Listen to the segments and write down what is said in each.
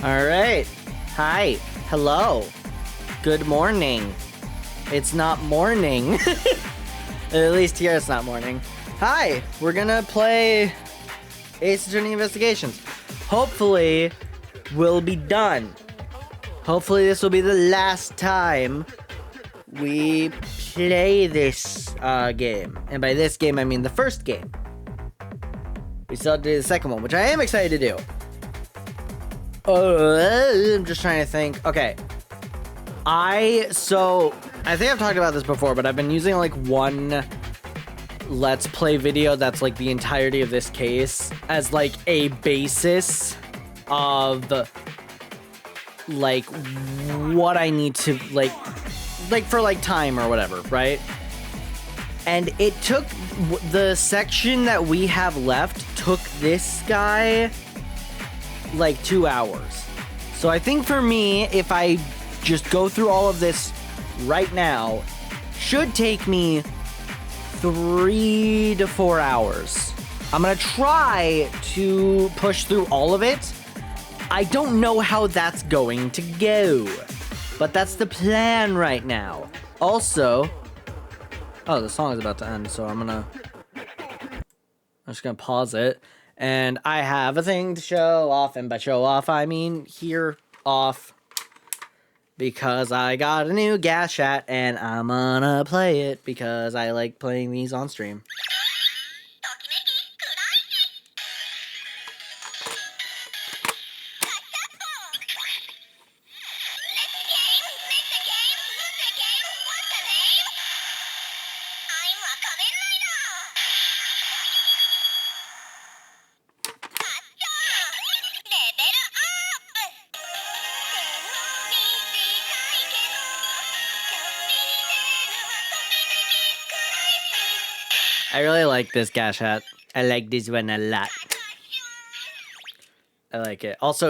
All right. Hi. Hello. Good morning. It's not morning. At least here it's not morning. Hi. We're gonna play Ace Attorney Investigations. Hopefully, we'll be done. Hopefully, this will be the last time we play this game. And by this game, I mean the first game. We still have to do the second one, which I am excited to do. I'm just trying to think. Okay. I think I've talked about this before, but I've been using like one Let's Play video that's like the entirety of this case as like a basis of like what I need to like for like time or whatever, right? And it took the section that we have left took this guy like 2 hours. So I think for me, if I just go through all of this right now, should take me 3 to 4 hours. I'm gonna try to push through all of it. I don't know how that's going to go, but that's the plan right now. Also, oh, the song is about to end, so I'm just gonna pause it. And I have a thing to show off, and by show off, I mean here off. Because I got a new gas chat, and I'm gonna play it because I like playing these on stream. I really like this gas hat. I like this one a lot. I like it. Also,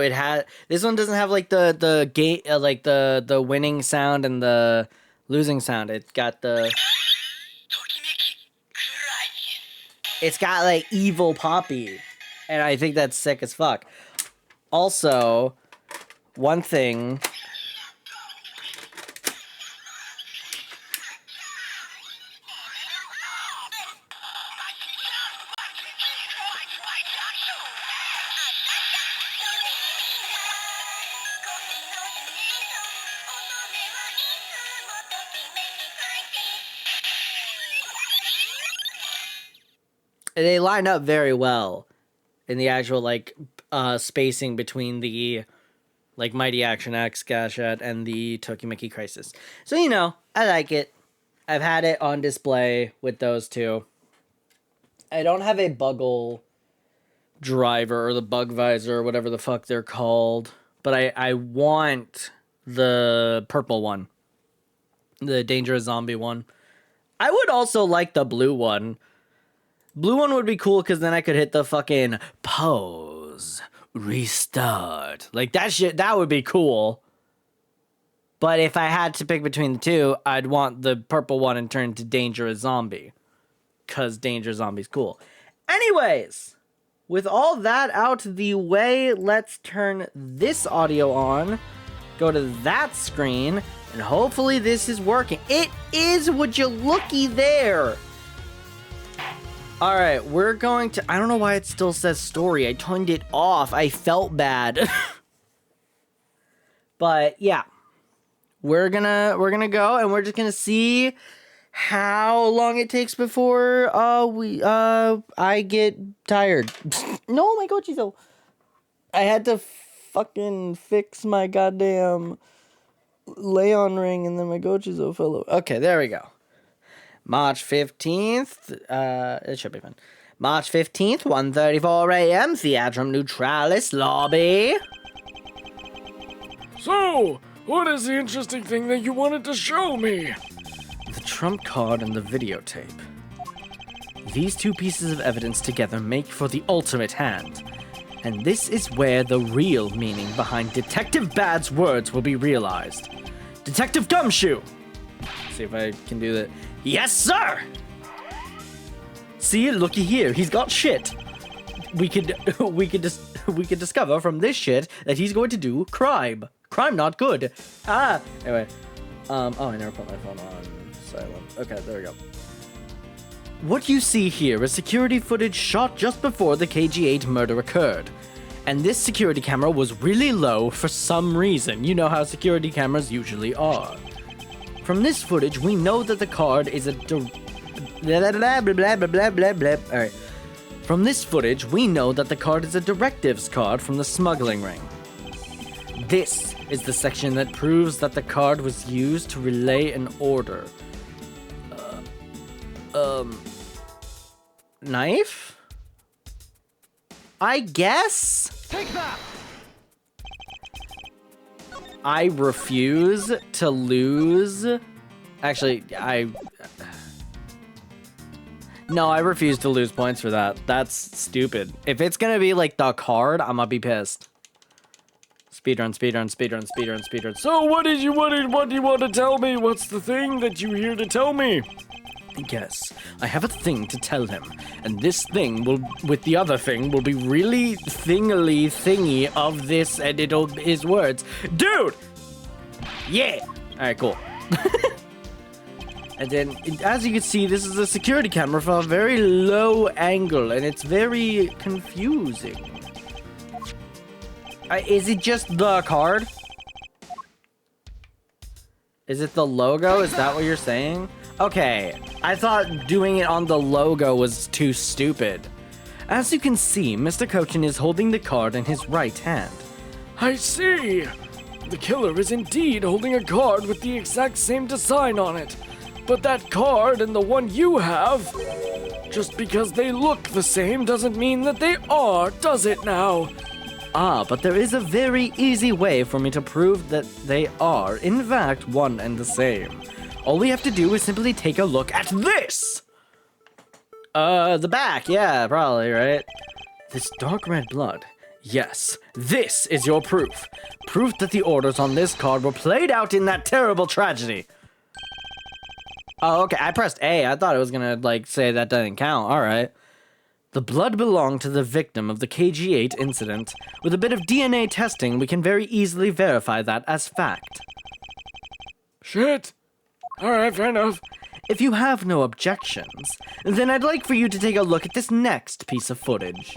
this one doesn't have like the gate, like the winning sound and the losing sound. It's got like evil Poppy, and I think that's sick as fuck. Also, one thing. They line up very well in the actual like spacing between the like Mighty Action X Gashat and the Tokimeki Crisis. So I like it. I've had it on display with those two. I don't have a Buggle driver or the Bug Visor or whatever the fuck they're called, but I want the purple one, the Dangerous Zombie one. I would also like the blue one. Blue one would be cool because then I could hit the fucking pause, restart. Like that shit, that would be cool. But if I had to pick between the two, I'd want the purple one and turn to Dangerous Zombie. Because Dangerous Zombie's cool. Anyways, with all that out the way, let's turn this audio on. Go to that screen, and hopefully this is working. It is, would you looky there. All right, we're going to, I don't know why it still says story. I turned it off. I felt bad. But yeah, we're gonna go and we're just gonna see how long it takes before I get tired. No, my Gochizo. I had to fucking fix my goddamn Leon ring and then my Gochizo fell over. Okay, there we go. March 15th, it should be fun. March 15th, 1:34 a.m., Theatrum Neutralis lobby. So, what is the interesting thing that you wanted to show me? The trump card and the videotape. These two pieces of evidence together make for the ultimate hand. And this is where the real meaning behind Detective Bad's words will be realized. Detective Gumshoe! See if I can do that. Yes, sir! See, looky here, he's got shit. we could discover from this shit that he's going to do crime. Crime not good. Anyway. Oh, I never put my phone on silent. Okay, there we go. What you see here is security footage shot just before the KG8 murder occurred. And this security camera was really low for some reason. You know how security cameras usually are. From this footage, we know that the card is a Alright. From this footage, we know that the card is a directives card from the smuggling ring. This is the section that proves that the card was used to relay an order. Knife? I guess? Take that! I refuse to lose. Actually, No, I refuse to lose points for that. That's stupid. If it's gonna be like the card, I'm gonna be pissed. Speedrun, speedrun, speedrun, speedrun, speedrun. So what do you want to tell me? What's the thing that you're here to tell me? Yes, I have a thing to tell him, and this thing will, with the other thing, will be really thingy of this, and it'll his words. Dude! Yeah! Alright, cool. And then, as you can see, this is a security camera from a very low angle, and it's very confusing. Is it just the card? Is it the logo? Is that what you're saying? Okay, I thought doing it on the logo was too stupid. As you can see, Mr. Cochin is holding the card in his right hand. I see. The killer is indeed holding a card with the exact same design on it. But that card and the one you have, just because they look the same doesn't mean that they are, does it now? But there is a very easy way for me to prove that they are, in fact, one and the same. All we have to do is simply take a look at this! The back, yeah, probably, right? This dark red blood. Yes, this is your proof. Proof that the orders on this card were played out in that terrible tragedy. Oh, okay, I pressed A. I thought it was gonna, say that doesn't count. Alright. The blood belonged to the victim of the KG8 incident. With a bit of DNA testing, we can very easily verify that as fact. Shit. Alright, fair enough. If you have no objections, then I'd like for you to take a look at this next piece of footage.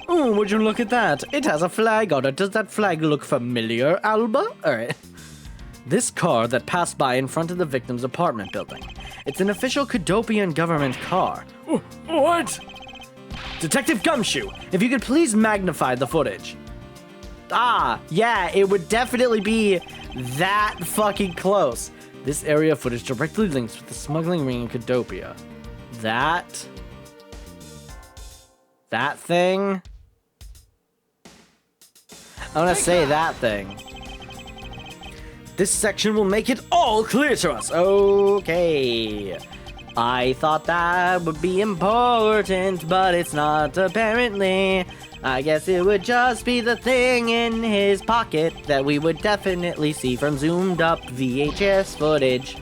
Oh, would you look at that? It has a flag on it. Does that flag look familiar, Alba? Alright. This car that passed by in front of the victim's apartment building. It's an official Cadopian government car. What? Detective Gumshoe, if you could please magnify the footage. Yeah, it would definitely be that fucking close. This area of footage directly links with the smuggling ring in Cadopia. That thing? I'm gonna say that thing. This section will make it all clear to us. Okay. I thought that would be important, but it's not apparently. I guess it would just be the thing in his pocket that we would definitely see from zoomed up VHS footage.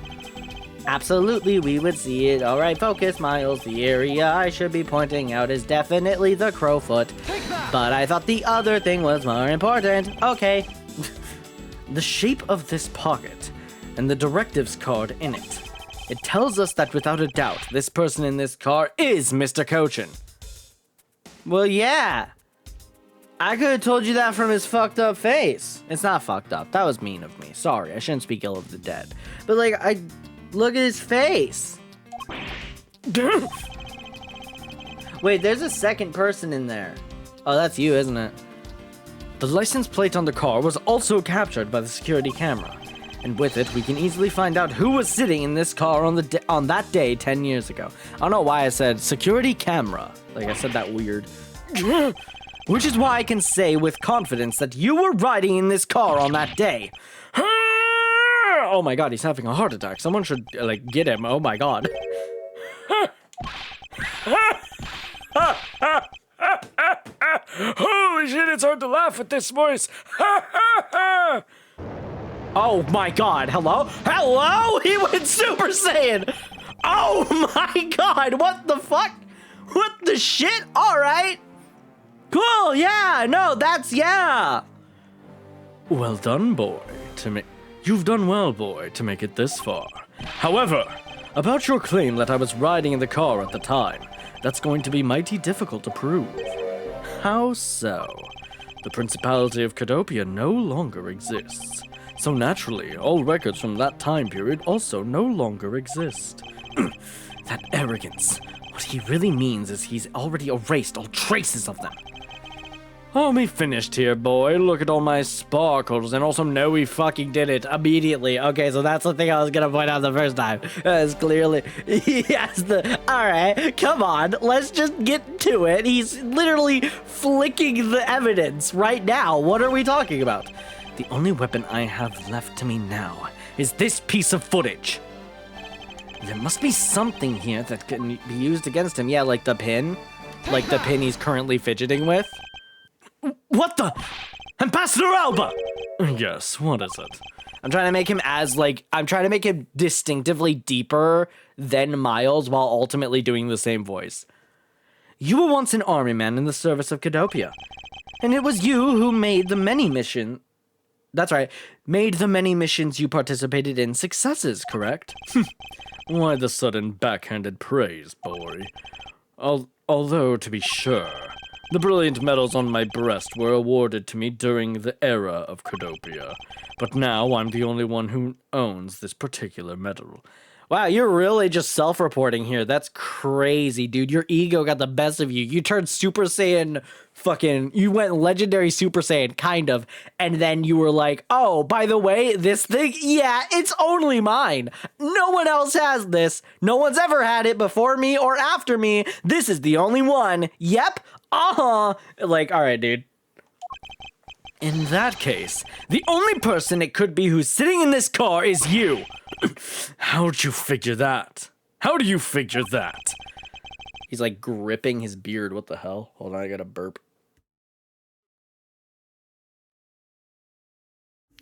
Absolutely, we would see it. Alright, focus, Miles. The area I should be pointing out is definitely the crowfoot. But I thought the other thing was more important. Okay. The shape of this pocket and the directives card in it. It tells us that without a doubt, this person in this car is Mr. Cochin. Well, yeah. I could have told you that from his fucked up face. It's not fucked up. That was mean of me. Sorry, I shouldn't speak ill of the dead. But, I look at his face. Wait, there's a second person in there. Oh, that's you, isn't it? The license plate on the car was also captured by the security camera. And with it, we can easily find out who was sitting in this car on that day 10 years ago. I don't know why I said security camera. I said that weird. Which is why I can say with confidence that you were riding in this car on that day. Oh my god, he's having a heart attack. Someone should, get him. Oh my god. Holy shit, it's hard to laugh at this voice. Oh my god, hello? Hello? He went Super Saiyan! Oh my god, what the fuck? What the shit? Alright. Cool, yeah, no, yeah. Well done, boy. You've done well, boy, to make it this far. However, about your claim that I was riding in the car at the time, that's going to be mighty difficult to prove. How so? The Principality of Cadopia no longer exists. So naturally, all records from that time period also no longer exist. That arrogance. What he really means is he's already erased all traces of them. Oh, me finished here, boy. Look at all my sparkles, and also know we fucking did it immediately. Okay, so that's the thing I was gonna point out the first time. As clearly, he has Alright, come on, let's just get to it. He's literally flicking the evidence right now. What are we talking about? The only weapon I have left to me now is this piece of footage. There must be something here that can be used against him. Yeah, like the pin. Like the pin he's currently fidgeting with. What the? Ambassador Alba! Yes, what is it? I'm trying to make him I'm trying to make him distinctively deeper than Miles while ultimately doing the same voice. You were once an army man in the service of Cadopia. And it was you who made the many missions you participated in successes, correct? Why the sudden backhanded praise, boy? Although, to be sure, the brilliant medals on my breast were awarded to me during the era of Cadopia, but now I'm the only one who owns this particular medal. Wow, you're really just self-reporting here. That's crazy, dude. Your ego got the best of you. You turned Super Saiyan you went legendary Super Saiyan, kind of, and then you were like, oh, by the way, this thing, yeah, it's only mine. No one else has this. No one's ever had it before me or after me. This is the only one. Yep. Like, all right, dude. In that case, the only person it could be who's sitting in this car is you. How'd you figure that? How do you figure that? He's like gripping his beard. What the hell? Hold on, I gotta burp.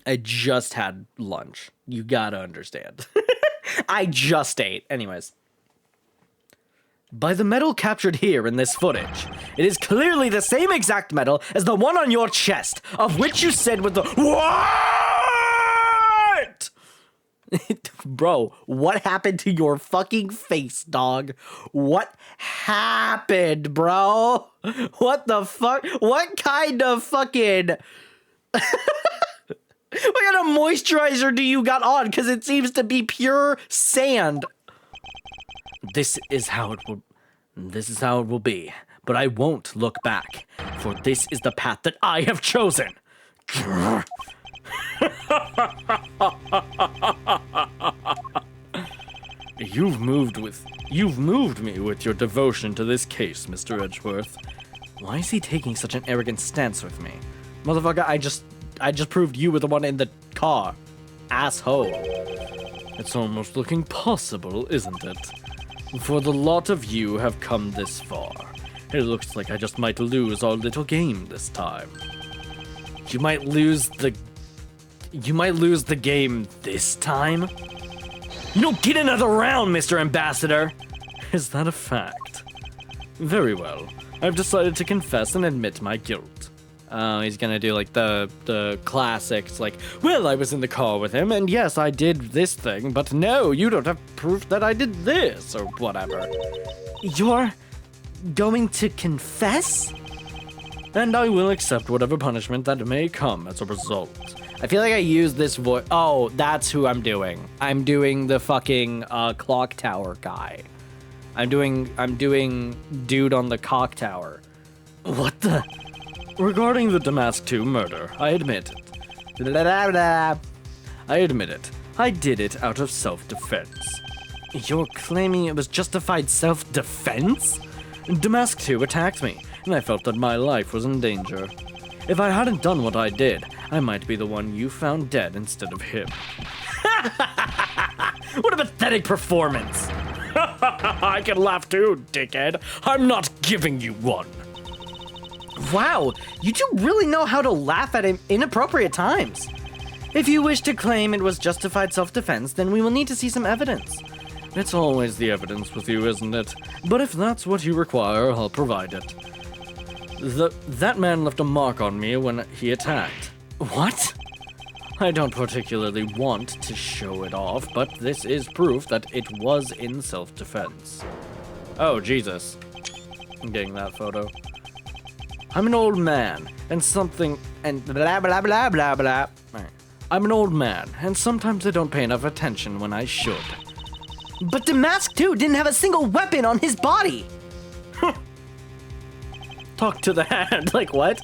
I just had lunch. You gotta understand. I just ate. Anyways. By the medal captured here in this footage, it is clearly the same exact medal as the one on your chest, of which you said with the WHAT? Bro, what happened to your fucking face, dog? What happened, bro? What the fuck? What kind of fucking... What kind of moisturizer do you got on? Because it seems to be pure sand. This is how it will be. But I won't look back, for this is the path that I have chosen. You've moved me with your devotion to this case, Mr. Edgeworth. Why is he taking such an arrogant stance with me? Motherfucker, I just proved you were the one in the car. Asshole. It's almost looking possible, isn't it? For the lot of you have come this far. It looks like I just might lose our little game this time. You might lose the game this time? You don't get another round, Mr. Ambassador! Is that a fact? Very well. I've decided to confess and admit my guilt. He's gonna do like the classics, like, well, I was in the car with him, and yes, I did this thing, but no, you don't have proof that I did this, or whatever. You're going to confess? And I will accept whatever punishment that may come as a result. I feel like I used this voice. Oh, that's who I'm doing. I'm doing the fucking clock tower guy. I'm doing dude on the clock tower. What the? Regarding the Damask II murder, I admit it. I admit it. I did it out of self-defense. You're claiming it was justified self-defense? Damask II attacked me, and I felt that my life was in danger. If I hadn't done what I did, I might be the one you found dead instead of him. What a pathetic performance! I can laugh too, dickhead. I'm not giving you one. Wow, you two really know how to laugh at inappropriate times. If you wish to claim it was justified self-defense, then we will need to see some evidence. It's always the evidence with you, isn't it? But if that's what you require, I'll provide it. That man left a mark on me when he attacked. What? I don't particularly want to show it off, but this is proof that it was in self-defense. Oh, Jesus. I'm getting that photo. I'm an old man, and blah, blah, blah, blah, blah. I'm an old man, and sometimes I don't pay enough attention when I should. But Damask 2 didn't have a single weapon on his body! Talk to the hand, like what?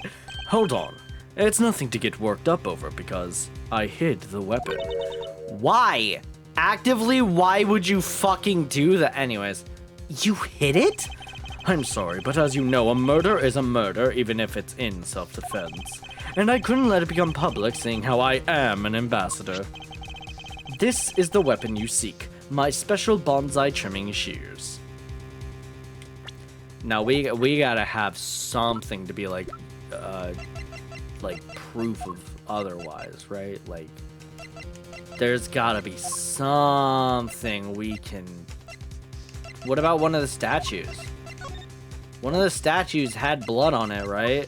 Hold on. It's nothing to get worked up over because I hid the weapon. Why? Actively, why would you fucking do that? Anyways, you hid it? I'm sorry, but as you know, a murder is a murder, even if it's in self-defense. And I couldn't let it become public, seeing how I am an ambassador. This is the weapon you seek, my special bonsai trimming shears. Now, we gotta have something to be like proof of otherwise, right? Like, there's gotta be something we can... What about one of the statues? One of the statues had blood on it, right?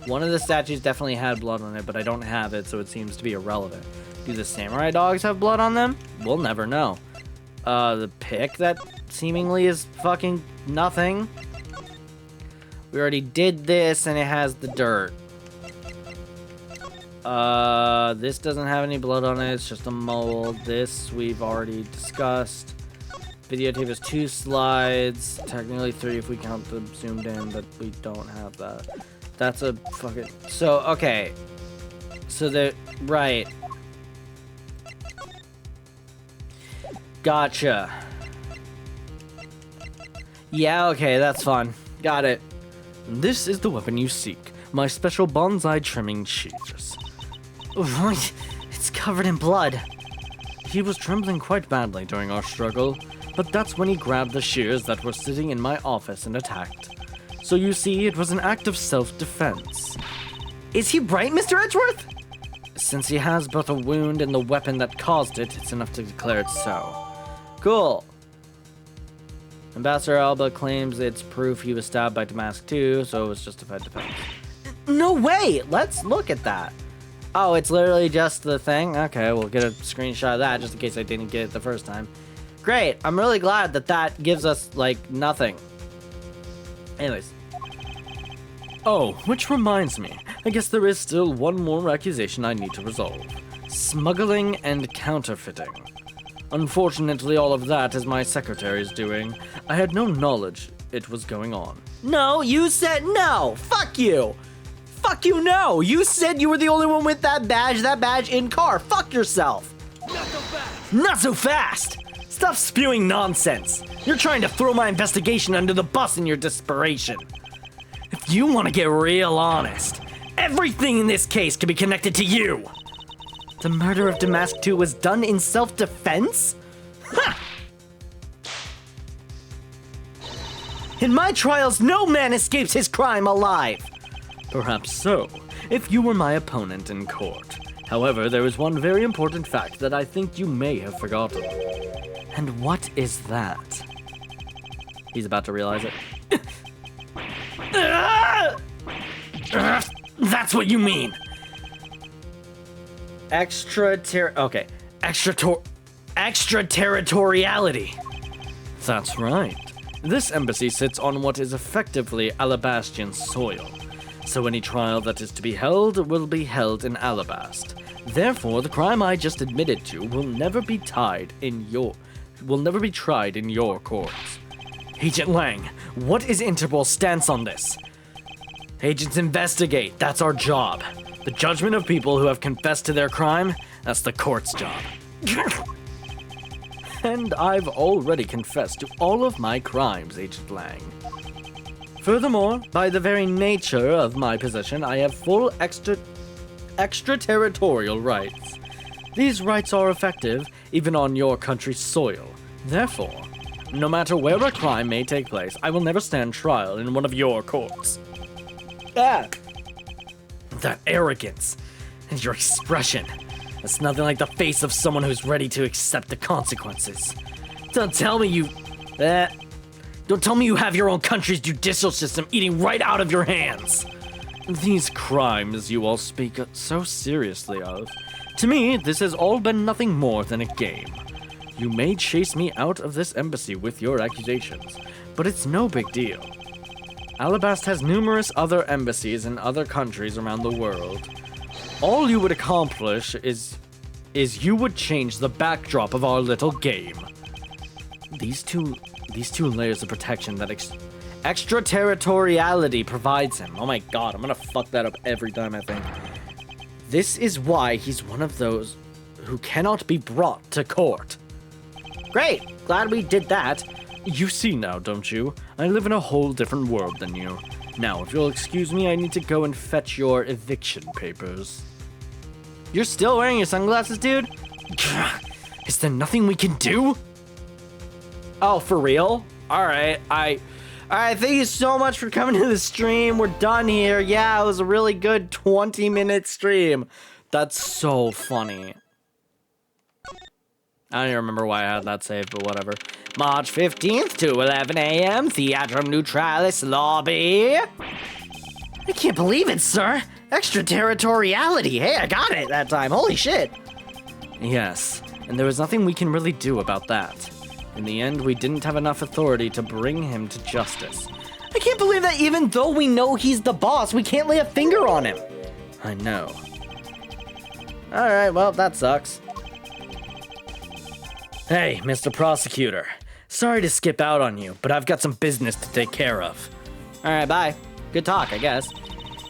One of the statues definitely had blood on it, but I don't have it, so it seems to be irrelevant. Do the samurai dogs have blood on them? We'll never know. The pick that seemingly is fucking nothing. We already did this, and it has the dirt. This doesn't have any blood on it. It's just a mold. This we've already discussed. Videotape is 2 slides. Technically 3 if we count the zoomed in, but we don't have that. That's a fucking... So, okay. So the... Right. Gotcha. Yeah, okay, that's fun. Got it. This is the weapon you seek, my special bonsai trimming shears. It's covered in blood. He was trembling quite badly during our struggle, but that's when he grabbed the shears that were sitting in my office and attacked. So you see, it was an act of self-defense. Is he right, Mr. Edgeworth? Since he has both a wound and the weapon that caused it, it's enough to declare it so. Cool. Ambassador Alba claims it's proof he was stabbed by Damask 2, so it was justified defense. No way! Let's look at that. Oh, it's literally just the thing? Okay, we'll get a screenshot of that just in case I didn't get it the first time. Great. I'm really glad that that gives us, like, nothing. Anyways. Oh, which reminds me. I guess there is still one more accusation I need to resolve. Smuggling and counterfeiting. Unfortunately, all of that is my secretary's doing. I had no knowledge it was going on. No, you said no. Fuck you. Fuck you, no. You said you were the only one with that badge in car. Fuck yourself. Not so fast. Not so fast. Stop spewing nonsense. You're trying to throw my investigation under the bus in your desperation. If you want to get real honest, everything in this case could be connected to you. The murder of Damask 2 was done in self-defense? Ha! In my trials, no man escapes his crime alive. Perhaps so, if you were my opponent in court. However, there is one very important fact that I think you may have forgotten. And what is that? He's about to realize it. That's what you mean. Extraterritoriality. That's right. This embassy sits on what is effectively Alabastian soil. So any trial that is to be held will be held in Alabast. Therefore, the crime I just admitted to will never be tried in your courts. Agent Lang, what is Interpol's stance on this? Agents investigate, that's our job. The judgment of people who have confessed to their crime, that's the court's job. And I've already confessed to all of my crimes, Agent Lang. Furthermore, by the very nature of my position, I have full extraterritorial rights. These rights are effective even on your country's soil. Therefore, no matter where a crime may take place, I will never stand trial in one of your courts. Ah! That arrogance and your expression. That's nothing like the face of someone who's ready to accept the consequences. Don't tell me you... Don't tell me you have your own country's judicial system eating right out of your hands. These crimes you all speak so seriously of. To me, this has all been nothing more than a game. You may chase me out of this embassy with your accusations, but it's no big deal. Alabast has numerous other embassies in other countries around the world. All you would accomplish is you would change the backdrop of our little game. These two layers of protection that extraterritoriality provides him. Oh my god, I'm gonna fuck that up every time I think. This is why he's one of those who cannot be brought to court. Great, glad we did that. You see now, don't you? I live in a whole different world than you. Now, if you'll excuse me, I need to go and fetch your eviction papers. You're still wearing your sunglasses, dude? Is there nothing we can do? Oh, for real? Alright, Alright, thank you so much for coming to the stream. We're done here. Yeah, it was a really good 20-minute stream. That's so funny. I don't even remember why I had that saved, but whatever. March 15th to 11 a.m. Theatrum Neutralis Lobby. I can't believe it, sir. Extraterritoriality. Hey, I got it that time. Holy shit. Yes, and there was nothing we can really do about that. In the end, we didn't have enough authority to bring him to justice. I can't believe that even though we know he's the boss, we can't lay a finger on him. I know. Alright, well, that sucks. Hey, Mr. Prosecutor. Sorry to skip out on you, but I've got some business to take care of. Alright, bye. Good talk, I guess.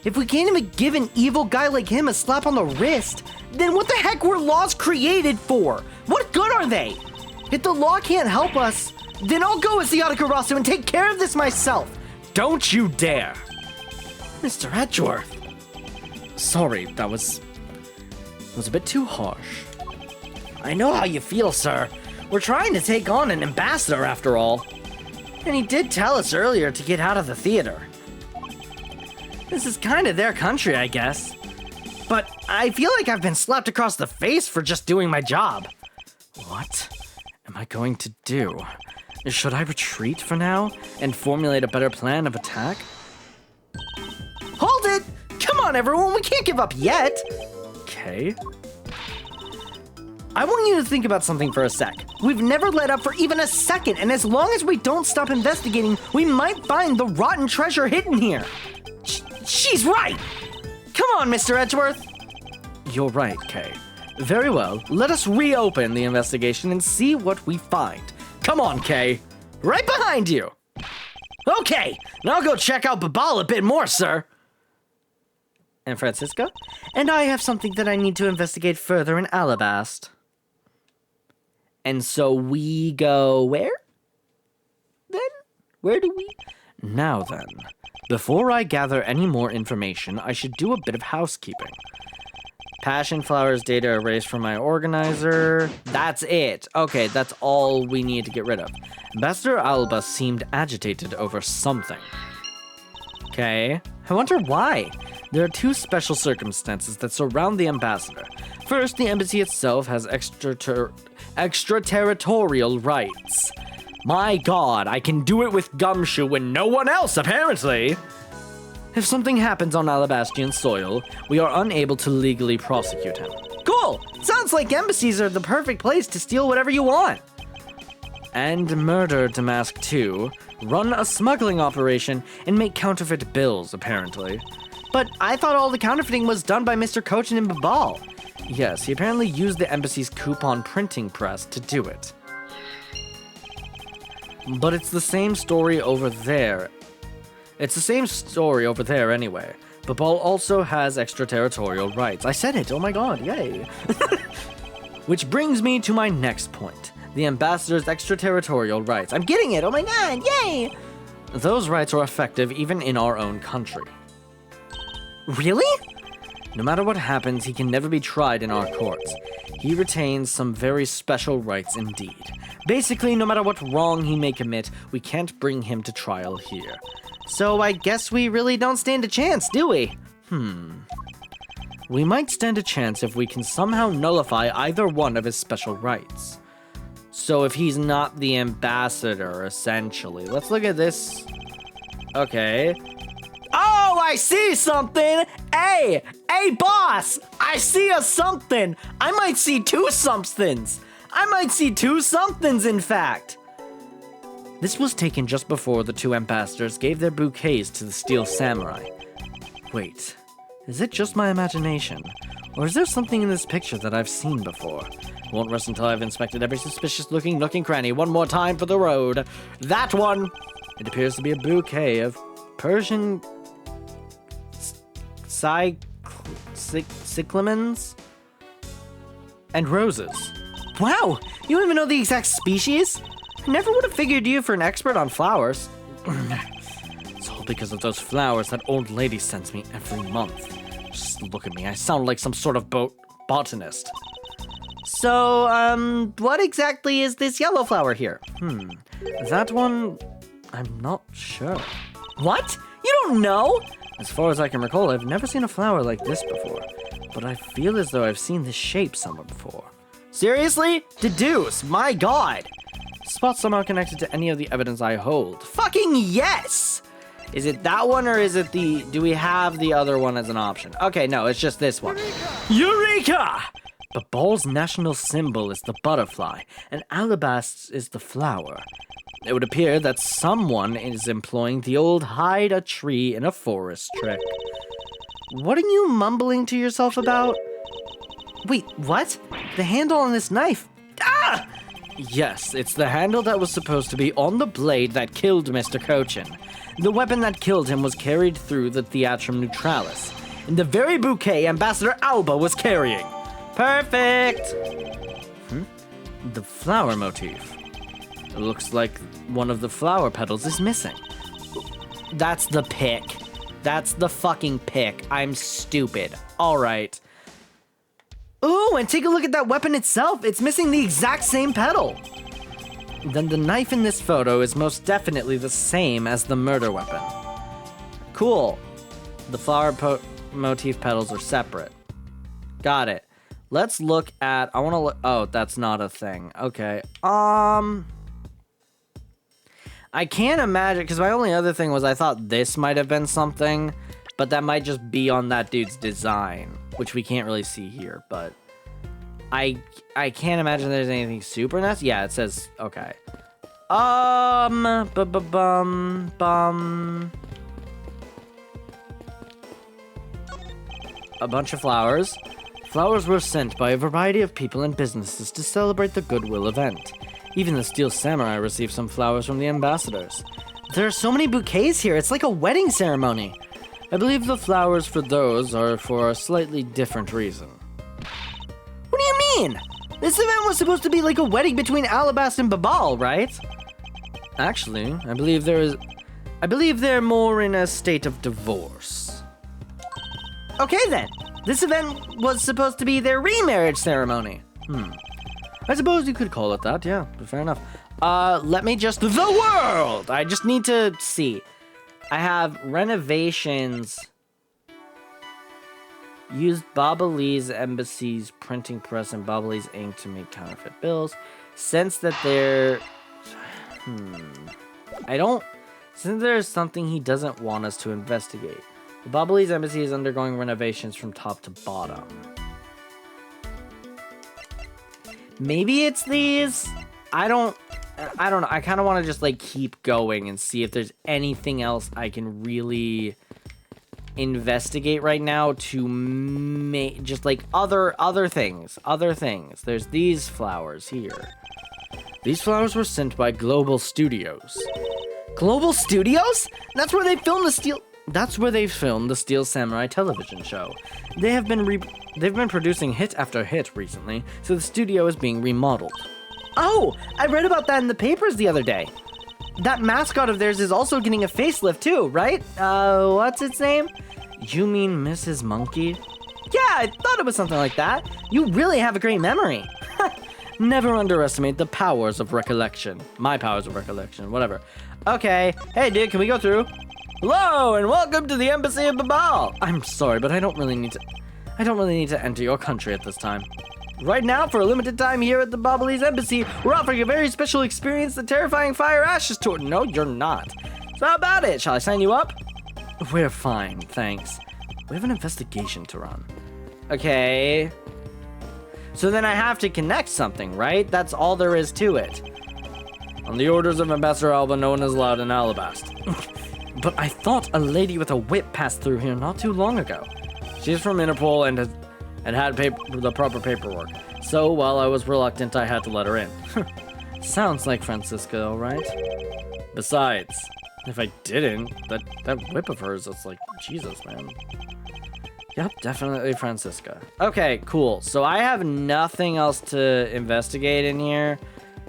If we can't even give an evil guy like him a slap on the wrist, then what the heck were laws created for? What good are they? If the law can't help us, then I'll go as the Atakarasu and take care of this myself. Don't you dare. Mr. Edgeworth. Sorry, that was a bit too harsh. I know how you feel, sir. We're trying to take on an ambassador after all. And he did tell us earlier to get out of the theater. This is kind of their country, I guess. But I feel like I've been slapped across the face for just doing my job. What am I going to do? Should I retreat for now and formulate a better plan of attack? Hold it! Come on, everyone, we can't give up yet! Okay. I want you to think about something for a sec. We've never let up for even a second, and as long as we don't stop investigating, we might find the rotten treasure hidden here. She's right! Come on, Mr. Edgeworth! You're right, Kay. Very well, let us reopen the investigation and see what we find. Come on, Kay. Right behind you! Okay, now I'll go check out Babal a bit more, sir. And Francisco? And I have something that I need to investigate further in Alabast. And so we go where? Then? Where do we? Now then, before I gather any more information, I should do a bit of housekeeping. Passion flowers data erased from my organizer. That's it. Okay, that's all we need to get rid of. Ambassador Alba seemed agitated over something. Okay, I wonder why. There are two special circumstances that surround the ambassador. First, the embassy itself has extraterritorial rights. My god, I can do it with Gumshoe and no one else, apparently! If something happens on Alabastian soil, we are unable to legally prosecute him. Cool! Sounds like embassies are the perfect place to steal whatever you want. And murder Damask too, run a smuggling operation, and make counterfeit bills, apparently. But I thought all the counterfeiting was done by Mr. Cochin and Babal. Yes, he apparently used the embassy's coupon printing press to do it. But it's the same story over there. It's the same story over there anyway. Babal also has extraterritorial rights. I said it, oh my god, yay. Which brings me to my next point. The ambassador's extraterritorial rights. I'm getting it, oh my god, yay! Those rights are effective even in our own country. Really? No matter what happens, he can never be tried in our courts. He retains some very special rights indeed. Basically, no matter what wrong he may commit, we can't bring him to trial here. So I guess we really don't stand a chance, do we? We might stand a chance if we can somehow nullify either one of his special rights. So if he's not the ambassador, essentially. Let's look at this. Okay. Oh, I see something! Hey, boss! I see a something! I might see two somethings! In fact! This was taken just before the two ambassadors gave their bouquets to the Steel Samurai. Wait, is it just my imagination? Or is there something in this picture that I've seen before? Won't rest until I've inspected every suspicious-looking nook and cranny one more time for the road. That one! It appears to be a bouquet of Persian cyclamens and roses. Wow, you don't even know the exact species? I never would have figured you for an expert on flowers. It's all because of those flowers that old lady sends me every month. Just look at me, I sound like some sort of botanist. So, what exactly is this yellow flower here? That one, I'm not sure. What? You don't know? As far as I can recall, I've never seen a flower like this before, but I feel as though I've seen this shape somewhere before. Seriously? Deduce, my god! Spot somehow connected to any of the evidence I hold. Fucking yes! Is it that one or is it do we have the other one as an option? Okay, no, it's just this one. Eureka! Babal's national symbol is the butterfly, and Alabast's is the flower. It would appear that someone is employing the old hide a tree in a forest trick. What are you mumbling to yourself about? Wait, what? The handle on this knife? Ah! Yes, it's the handle that was supposed to be on the blade that killed Mr. Cochin. The weapon that killed him was carried through the Theatrum Neutralis, in the very bouquet Ambassador Alba was carrying. Perfect! The flower motif. It looks like one of the flower petals is missing. That's the pick. That's the fucking pick. I'm stupid. Alright. Ooh, and take a look at that weapon itself. It's missing the exact same petal. Then the knife in this photo is most definitely the same as the murder weapon. Cool. The flower motif petals are separate. Got it. Let's look at, I want to look, oh, that's not a thing. Okay. I can't imagine, because my only other thing was I thought this might have been something, but that might just be on that dude's design, which we can't really see here, but I can't imagine there's anything super nice. Yeah, it says, okay. A bunch of flowers. Flowers were sent by a variety of people and businesses to celebrate the Goodwill event. Even the Steel Samurai received some flowers from the ambassadors. There are so many bouquets here, it's like a wedding ceremony. I believe the flowers for those are for a slightly different reason. What do you mean? This event was supposed to be like a wedding between Alabast and Babal, right? Actually, I believe they're more in a state of divorce. Okay then. This event was supposed to be their remarriage ceremony. I suppose you could call it that, yeah, fair enough. Let me just... The world! I just need to see. I have renovations. Used Babalese Embassy's printing press and Babalese ink to make counterfeit bills. Since that they're... Since there's something he doesn't want us to investigate. The Babalese Embassy is undergoing renovations from top to bottom. Maybe it's these? I don't know. I kind of want to just like keep going and see if there's anything else I can really investigate right now to make just like other things. There's these flowers here. These flowers were sent by Global Studios. Global Studios? That's where they filmed the Steel Samurai television show. They've been producing hit after hit recently, so the studio is being remodeled. Oh, I read about that in the papers the other day. That mascot of theirs is also getting a facelift too, right? What's its name? You mean Mrs. Monkey? Yeah, I thought it was something like that. You really have a great memory. Never underestimate the powers of recollection. My powers of recollection, whatever. Okay, hey dude, can we go through? Hello, and welcome to the Embassy of Babal. I'm sorry, but I don't really need to enter your country at this time. Right now, for a limited time here at the Bobbly's Embassy, we're offering a very special experience, the Terrifying Fire Ashes Tour. No, you're not. So how about it? Shall I sign you up? We're fine, thanks. We have an investigation to run. Okay. So then I have to connect something, right? That's all there is to it. On the orders of Ambassador Alba, no one is allowed in Alabast. But I thought a lady with a whip passed through here not too long ago. She's from Interpol and had the proper paperwork. So while I was reluctant, I had to let her in. Sounds like Francisca, all right? Besides, if I didn't, that whip of hers, it's like, Jesus, man. Yep, definitely Francisca. Okay, cool. So I have nothing else to investigate in here.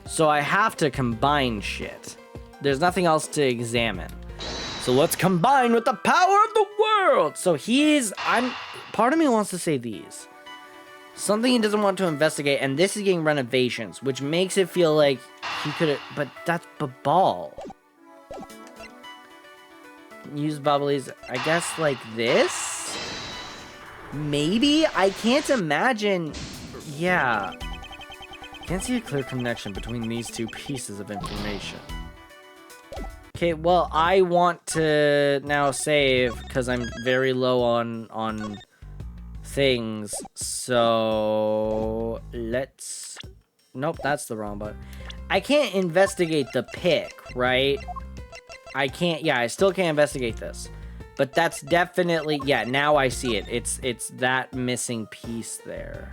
So I have to combine shit. There's nothing else to examine. So let's combine with the power of the world. So part of me wants to say these. Something he doesn't want to investigate, and this is getting renovations, which makes it feel like he could have, but that's Babal. Use Bobbly's, I guess, like this? Maybe? I can't imagine. Yeah. Can't see a clear connection between these two pieces of information. Okay, well, I want to now save because I'm very low on things. So let's. Nope, that's the wrong button. I can't investigate the pick, right? I can't. Yeah, I still can't investigate this. But that's definitely, yeah, now I see it. It's that missing piece there.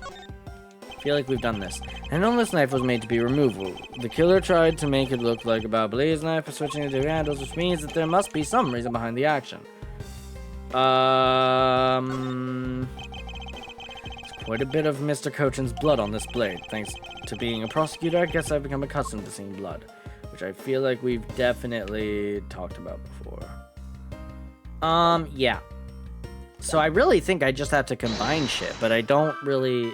I feel like we've done this. An endless knife was made to be removable. The killer tried to make it look like a Bobbly's knife by switching it to handles, which means that there must be some reason behind the action. There's quite a bit of Mr. Cochin's blood on this blade. Thanks to being a prosecutor, I guess I've become accustomed to seeing blood, which I feel like we've definitely talked about before. Yeah. So I really think I just have to combine shit, but I don't really...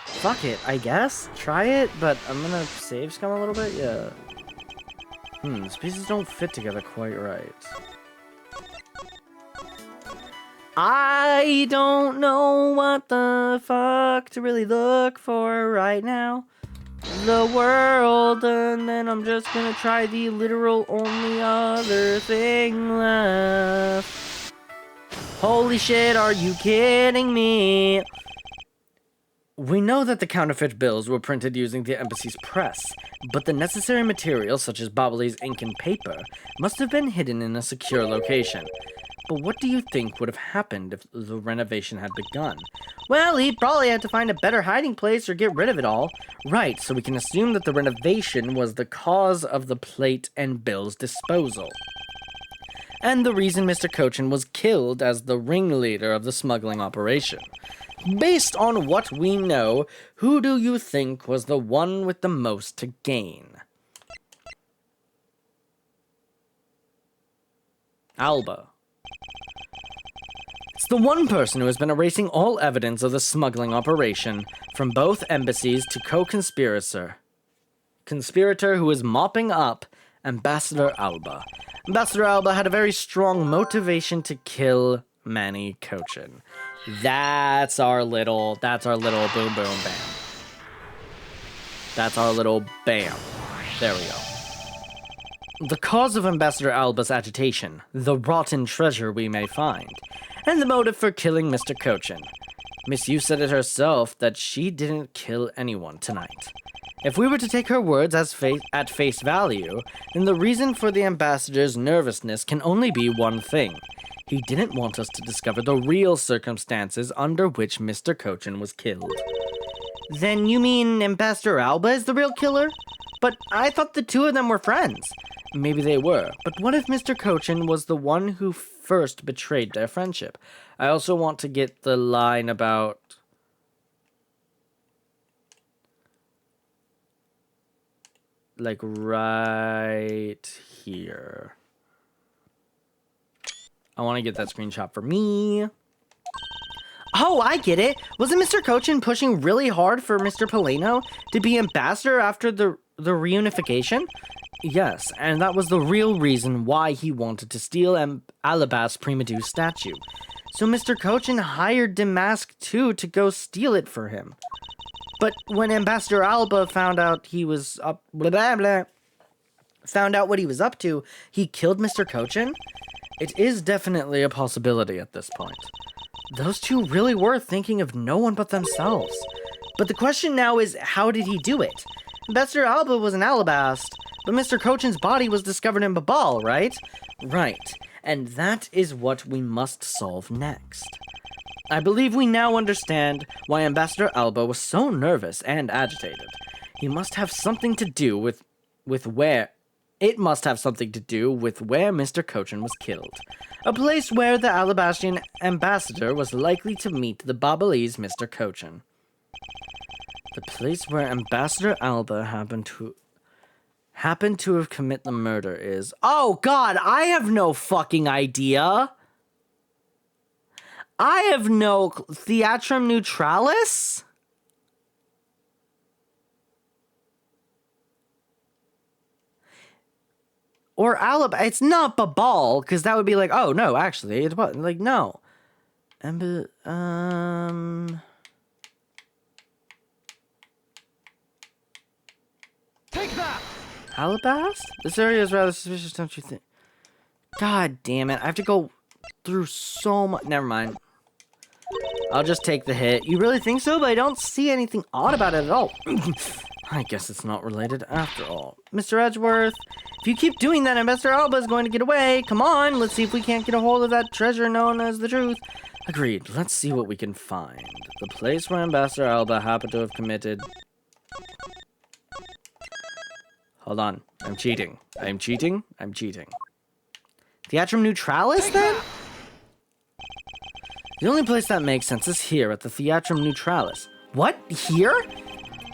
Fuck it, I guess. Try it, but I'm gonna save scum a little bit, yeah. These pieces don't fit together quite right. I don't know what the fuck to really look for right now. The world, and then I'm just gonna try the literal only other thing left. Holy shit, are you kidding me? We know that the counterfeit bills were printed using the embassy's press, but the necessary materials, such as Bobbly's ink and paper, must have been hidden in a secure location. But what do you think would have happened if the renovation had begun? Well, he'd probably have to find a better hiding place or get rid of it all. Right, so we can assume that the renovation was the cause of the plate and bills disposal. And the reason Mr. Cochin was killed as the ringleader of the smuggling operation. Based on what we know, who do you think was the one with the most to gain? Alba. It's the one person who has been erasing all evidence of the smuggling operation, from both embassies to co-conspirator who is mopping up Ambassador Alba. Ambassador Alba had a very strong motivation to kill Manny Cochin. That's our little boom boom bam. That's our little bam. There we go. The cause of Ambassador Alba's agitation, the rotten treasure we may find, and the motive for killing Mr. Cochin. Miss Yu said it herself that she didn't kill anyone tonight. If we were to take her words at face value, then the reason for the ambassador's nervousness can only be one thing. He didn't want us to discover the real circumstances under which Mr. Cochin was killed. Then you mean Ambassador Alba is the real killer? But I thought the two of them were friends. Maybe they were, but what if Mr. Cochin was the one who first betrayed their friendship? I also want to get the line about... like right here. I want to get that screenshot for me. Oh, I get it. Wasn't Mr. Cochin pushing really hard for Mr. Polino to be ambassador after the reunification? Yes, and that was the real reason why he wanted to steal Alabast's Primadu's statue. So Mr. Cochin hired Damask too to go steal it for him. But when Ambassador Alba found out he was up, found out what he was up to, he killed Mr. Cochin? It is definitely a possibility at this point. Those two really were thinking of no one but themselves. But the question now is, how did he do it? Ambassador Alba was an Alabast, but Mr. Cochin's body was discovered in Babal, right? Right. And that is what we must solve next. I believe we now understand why Ambassador Alba was so nervous and agitated. He must have something to do with where... It must have something to do with where Mr. Cochin was killed. A place where the Alabastian ambassador was likely to meet the Babalese Mr. Cochin. The place where Ambassador Alba happened to have commit the murder is... Oh god, I have no fucking idea! I have no... Theatrum Neutralis? Or Alaba... It's not Babal, because that would be like, oh, no, actually, it's... Like, no. Take that! Alabast? This area is rather suspicious, don't you think? God damn it, I have to go through so much... Never mind. I'll just take the hit. You really think so? But I don't see anything odd about it at all. I guess it's not related after all. Mr. Edgeworth, if you keep doing that, Ambassador Alba is going to get away. Come on, let's see if we can't get a hold of that treasure known as the truth. Agreed. Let's see what we can find. The place where Ambassador Alba happened to have committed... Hold on. I'm cheating. I'm cheating. I'm cheating. Theatrum Neutralis, then? The only place that makes sense is here at the Theatrum Neutralis. What? Here?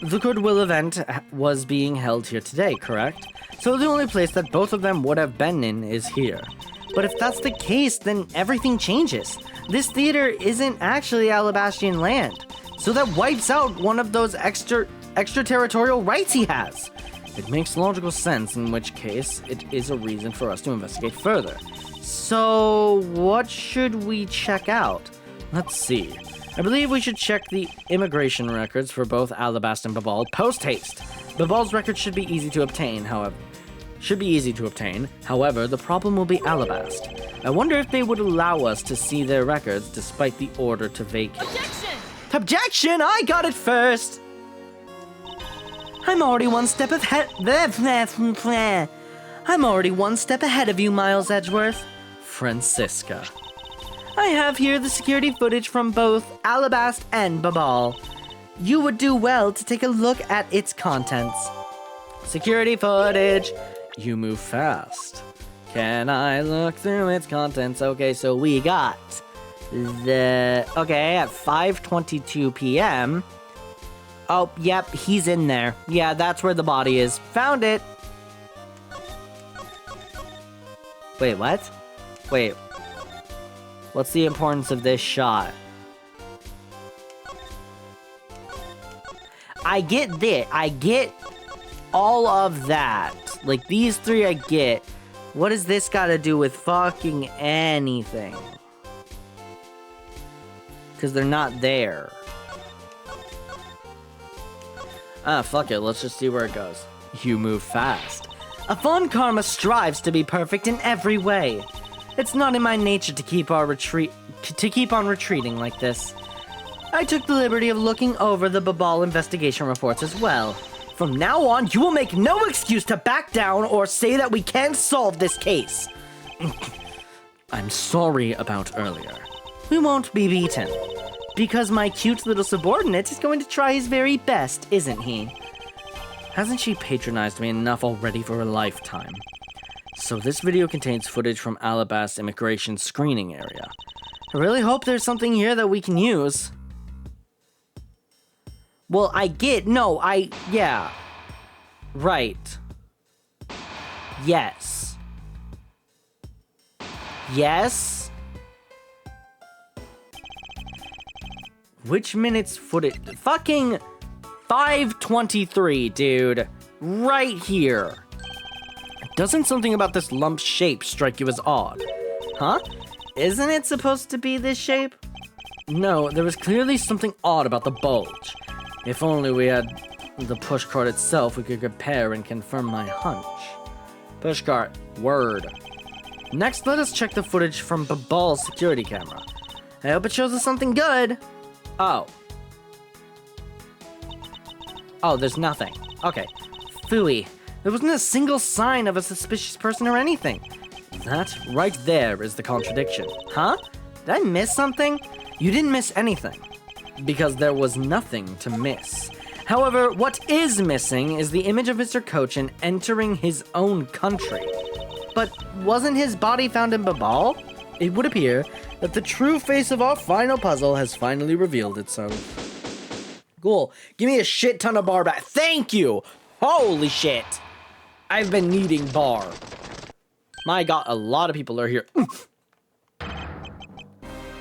The Goodwill event was being held here today, correct? So the only place that both of them would have been in is here. But if that's the case, then everything changes. This theater isn't actually Alabastian land. So that wipes out one of those extraterritorial rights he has. It makes logical sense, in which case it is a reason for us to investigate further. So, what should we check out? Let's see. I believe we should check the immigration records for both Alabast and Babal post-haste. Babal's records should be easy to obtain, however. However, the problem will be Alabast. I wonder if they would allow us to see their records despite the order to vacate. Objection! Objection! I got it first! I'm already one step ahead. I'm already one step ahead of you, Miles Edgeworth. Francisca. I have here the security footage from both Alabast and Babal. You would do well to take a look at its contents. Security footage. You move fast. Can I look through its contents? Okay, so we got at 5:22 p.m. Oh, yep, he's in there. Yeah, that's where the body is. Found it. Wait, what? Wait. What's the importance of this shot? I get this. I get all of that. Like, these three I get. What does this got to do with fucking anything? Because they're not there. Ah, fuck it. Let's just see where it goes. You move fast. A Von Karma strives to be perfect in every way. It's not in my nature to keep on retreating like this. I took the liberty of looking over the Babal investigation reports as well. From now on, you will make no excuse to back down or say that we can't solve this case. I'm sorry about earlier. We won't be beaten. Because my cute little subordinate is going to try his very best, isn't he? Hasn't she patronized me enough already for a lifetime? So this video contains footage from Alabast's immigration screening area. I really hope there's something here that we can use. Well, yeah. Right. Yes. Yes? Which minute's footage? Fucking 5:23, dude. Right here. Doesn't something about this lump's shape strike you as odd? Huh? Isn't it supposed to be this shape? No, there was clearly something odd about the bulge. If only we had the pushcart itself, we could compare and confirm my hunch. Pushcart, word. Next, let us check the footage from Babal's security camera. I hope it shows us something good. Oh, there's nothing. Okay. Phooey. There wasn't a single sign of a suspicious person or anything. That right there is the contradiction. Huh? Did I miss something? You didn't miss anything. Because there was nothing to miss. However, what is missing is the image of Mr. Cochin entering his own country. But wasn't his body found in Babal? It would appear that the true face of our final puzzle has finally revealed itself. Cool. Give me a shit ton of bar back. Thank you! Holy shit! I've been needing bar. My god, a lot of people are here.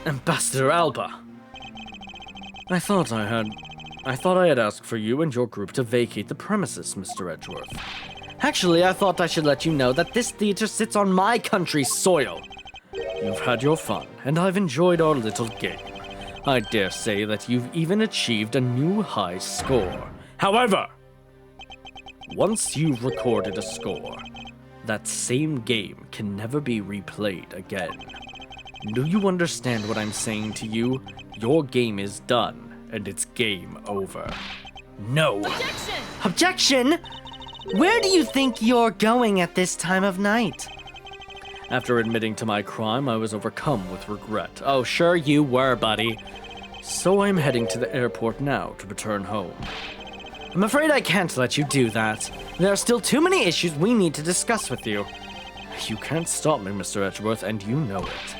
Ambassador Alba. I thought I had asked for you and your group to vacate the premises, Mr. Edgeworth. Actually, I thought I should let you know that this theater sits on my country's soil. You've had your fun, and I've enjoyed our little game. I dare say that you've even achieved a new high score. However, once you've recorded a score, that same game can never be replayed again. Do you understand what I'm saying to you? Your game is done, and it's game over. No. Objection! Objection? Where do you think you're going at this time of night? After admitting to my crime, I was overcome with regret. Oh, sure you were, buddy. So I'm heading to the airport now to return home. I'm afraid I can't let you do that. There are still too many issues we need to discuss with you. You can't stop me, Mr. Edgeworth, and you know it.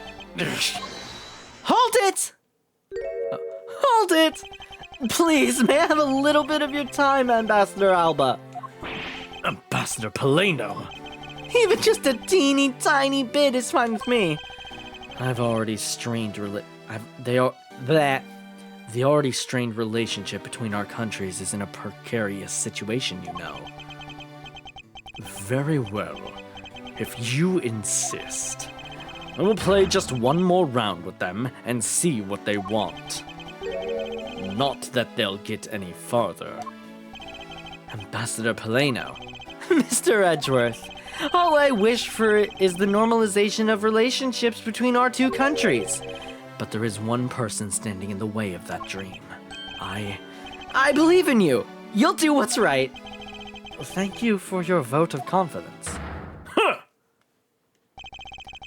Hold it! Hold it! Please, may I have a little bit of your time, Ambassador Alba? Ambassador Paleno? Even just a teeny tiny bit is fine with me. The already strained relationship between our countries is in a precarious situation, you know. Very well. If you insist. I will play just one more round with them and see what they want. Not that they'll get any farther. Ambassador Paleno. Mr. Edgeworth, all I wish for is the normalization of relationships between our two countries. But there is one person standing in the way of that dream. I believe in you. You'll do what's right. Thank you for your vote of confidence. Huh!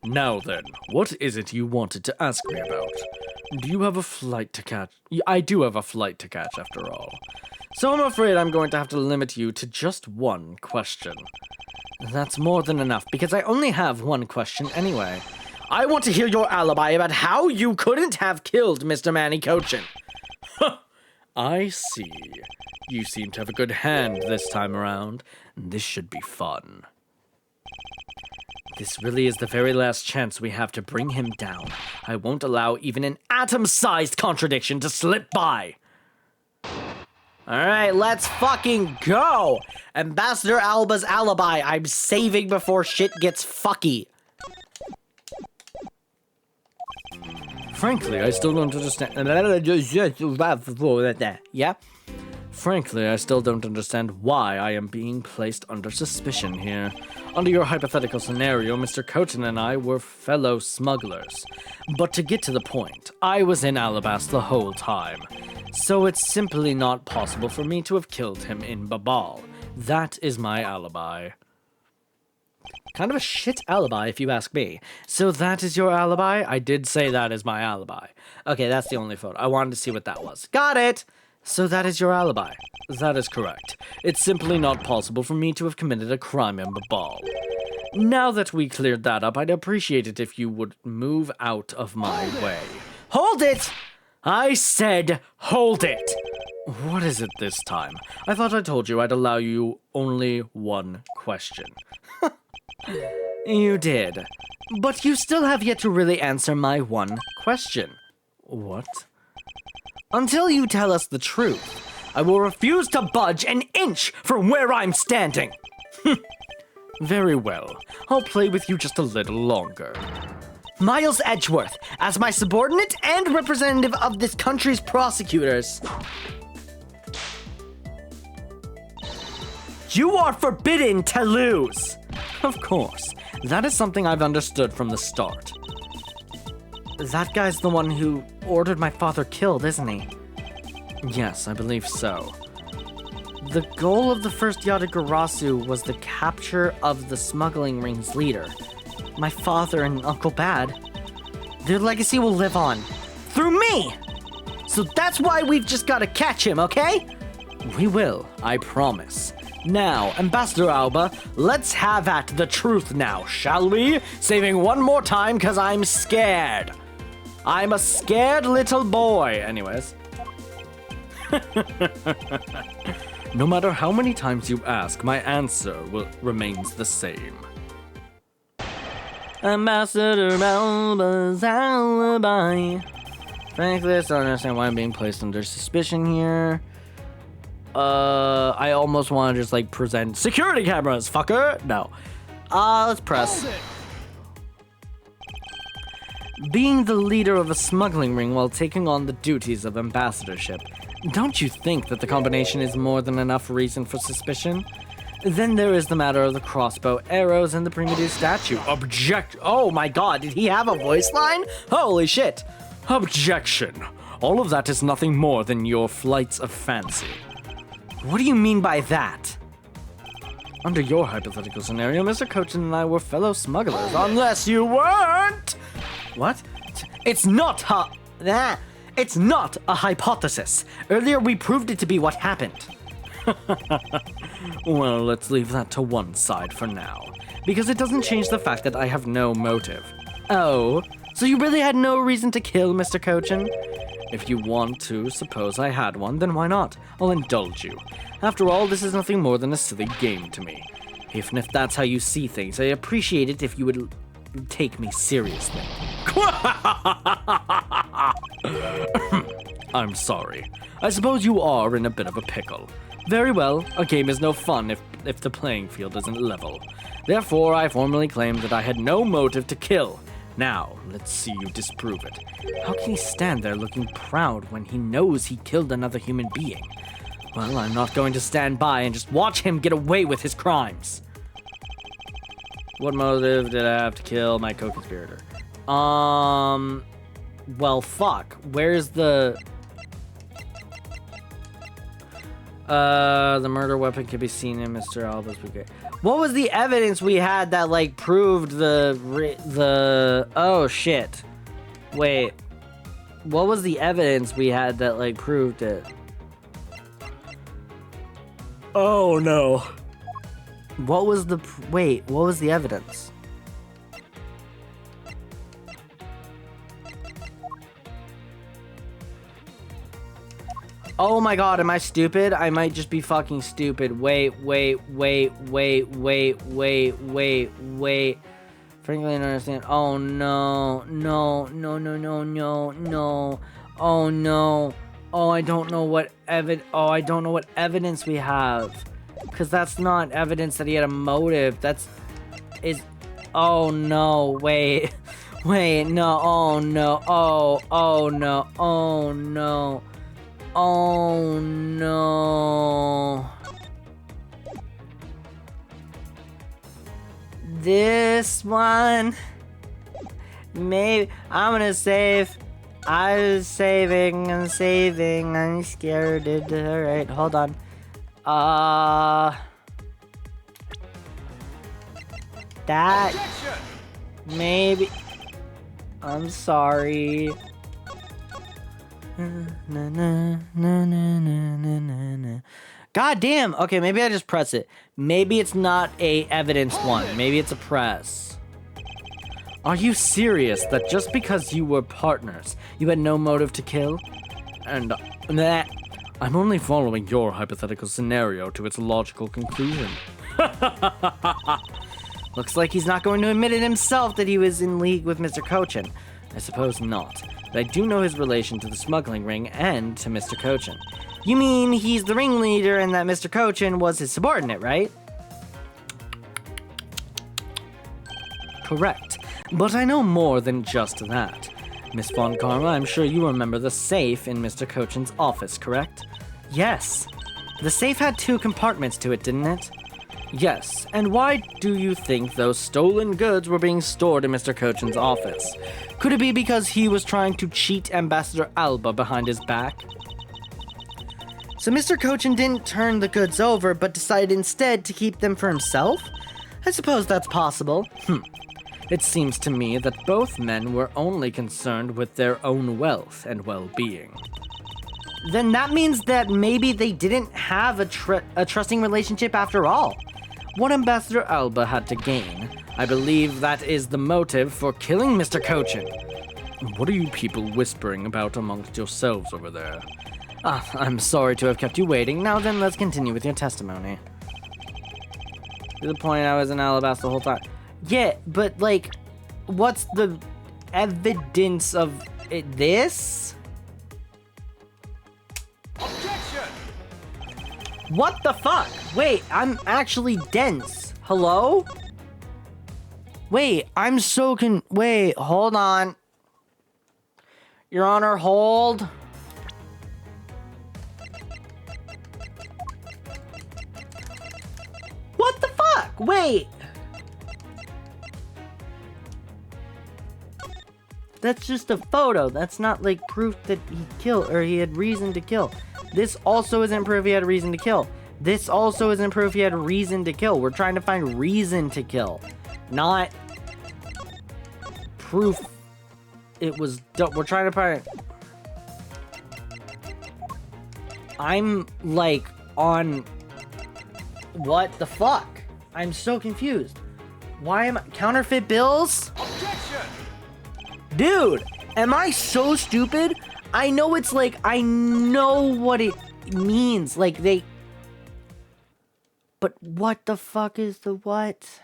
Now then, what is it you wanted to ask me about? Do you have a flight to catch? I do have a flight to catch, after all. So I'm afraid I'm going to have to limit you to just one question. That's more than enough, because I only have one question anyway. I want to hear your alibi about how you couldn't have killed Mr. Manny Cochin. Huh. I see. You seem to have a good hand this time around. This should be fun. This really is the very last chance we have to bring him down. I won't allow even an atom-sized contradiction to slip by. Alright, let's fucking go! Ambassador Alba's alibi. I'm saving before shit gets fucky. Frankly, I still don't understand. Yeah? Frankly, I still don't understand why I am being placed under suspicion here. Under your hypothetical scenario, Mr. Cochin and I were fellow smugglers. But to get to the point, I was in Alabas the whole time. So it's simply not possible for me to have killed him in Babal. That is my alibi. Kind of a shit alibi, if you ask me. So that is your alibi? I did say that is my alibi. Okay, that's the only photo. I wanted to see what that was. Got it! So that is your alibi. That is correct. It's simply not possible for me to have committed a crime in Babal. Now that we cleared that up, I'd appreciate it if you would move out of my way. Hold it! I said hold it! What is it this time? I thought I told you I'd allow you only one question. You did. But you still have yet to really answer my one question. What? Until you tell us the truth, I will refuse to budge an inch from where I'm standing. Very well. I'll play with you just a little longer. Miles Edgeworth, as my subordinate and representative of this country's prosecutors. You are forbidden to lose! Of course. That is something I've understood from the start. That guy's the one who ordered my father killed, isn't he? Yes, I believe so. The goal of the first Yatagarasu was the capture of the smuggling ring's leader, my father and Uncle Bad. Their legacy will live on. Through me! So that's why we've just gotta catch him, okay? We will, I promise. Now, Ambassador Alba, let's have at the truth now, shall we? Saving one more time, cause I'm scared. I'm a scared little boy. Anyways. No matter how many times you ask, my answer remains the same. Ambassador Alba's alibi. Frankly, I still don't understand why I'm being placed under suspicion here. I almost want to just, like, present security cameras, fucker! No. Let's press. Being the leader of a smuggling ring while taking on the duties of ambassadorship. Don't you think that the combination is more than enough reason for suspicion? Then there is the matter of the crossbow arrows and the primitive statue. Oh my god, did he have a voice line? Holy shit! Objection! All of that is nothing more than your flights of fancy. What do you mean by that? Under your hypothetical scenario, Mr. Cochin and I were fellow smugglers, unless you weren't! What? It's not It's not a hypothesis. Earlier we proved it to be what happened. Well, let's leave that to one side for now, because it doesn't change the fact that I have no motive. Oh, so you really had no reason to kill Mr. Cochin? If you want to suppose I had one, then why not? I'll indulge you. After all, this is nothing more than a silly game to me. Even if that's how you see things, I appreciate it if you would take me seriously. I'm sorry. I suppose you are in a bit of a pickle. Very well, a game is no fun if the playing field isn't level. Therefore, I formally claim that I had no motive to kill. Now, let's see you disprove it. How can he stand there looking proud when he knows he killed another human being? Well, I'm not going to stand by and just watch him get away with his crimes. What motive did I have to kill my co-conspirator? Well, fuck. Where's the murder weapon can be seen in Mr. Alba's bouquet. What was the evidence we had that, like, proved oh, shit. Wait. What was the evidence we had that, like, proved it? Oh, no. What was the... Wait, what was the evidence? Oh my god, am I stupid? I might just be fucking stupid. Wait. Frankly, I don't understand. Oh no. No. Oh no. Oh, I don't know what evidence we have. Because that's not evidence that he had a motive. Oh no, wait. Wait, no, oh no. Oh no. Oh no. Oh no. This one. Maybe I'm gonna save. I'm saving. I'm scared. Alright, hold on. That. Maybe. I'm sorry. God damn. Okay, maybe I just press it. Maybe it's not a evidence one. Maybe it's a press. Are you serious that just because you were partners, you had no motive to kill? And that I'm only following your hypothetical scenario to its logical conclusion. Looks like he's not going to admit it himself that he was in league with Mr. Cochin. I suppose not. But I do know his relation to the smuggling ring and to Mr. Cochin. You mean he's the ringleader and that Mr. Cochin was his subordinate, right? Correct. But I know more than just that. Miss Von Karma, I'm sure you remember the safe in Mr. Cochin's office, correct? Yes. The safe had 2 compartments to it, didn't it? Yes. And why do you think those stolen goods were being stored in Mr. Cochin's office? Could it be because he was trying to cheat Ambassador Alba behind his back? So Mr. Cochin didn't turn the goods over, but decided instead to keep them for himself? I suppose that's possible. It seems to me that both men were only concerned with their own wealth and well-being. Then that means that maybe they didn't have a trusting relationship after all. What Ambassador Alba had to gain, I believe that is the motive for killing Mr. Cochin. What are you people whispering about amongst yourselves over there? I'm sorry to have kept you waiting. Now then, let's continue with your testimony. To the point I was in Alabasta the whole time. Yeah, but like, what's the evidence of this? Objection! What the fuck? Wait, I'm actually dense. Hello? Wait, I'm so wait, hold on. Your Honor, hold. What the fuck? Wait. That's just a photo. That's not like proof that he killed or he had reason to kill. This also isn't proof he had a reason to kill. This also isn't proof he had a reason to kill. We're trying to find reason to kill, not proof it was we're trying to find. I'm like on what the fuck? I'm so confused. Why am I counterfeit bills? Objection! Dude, am I so stupid? I know it's like, I know what it means. Like they... But what the fuck is the what?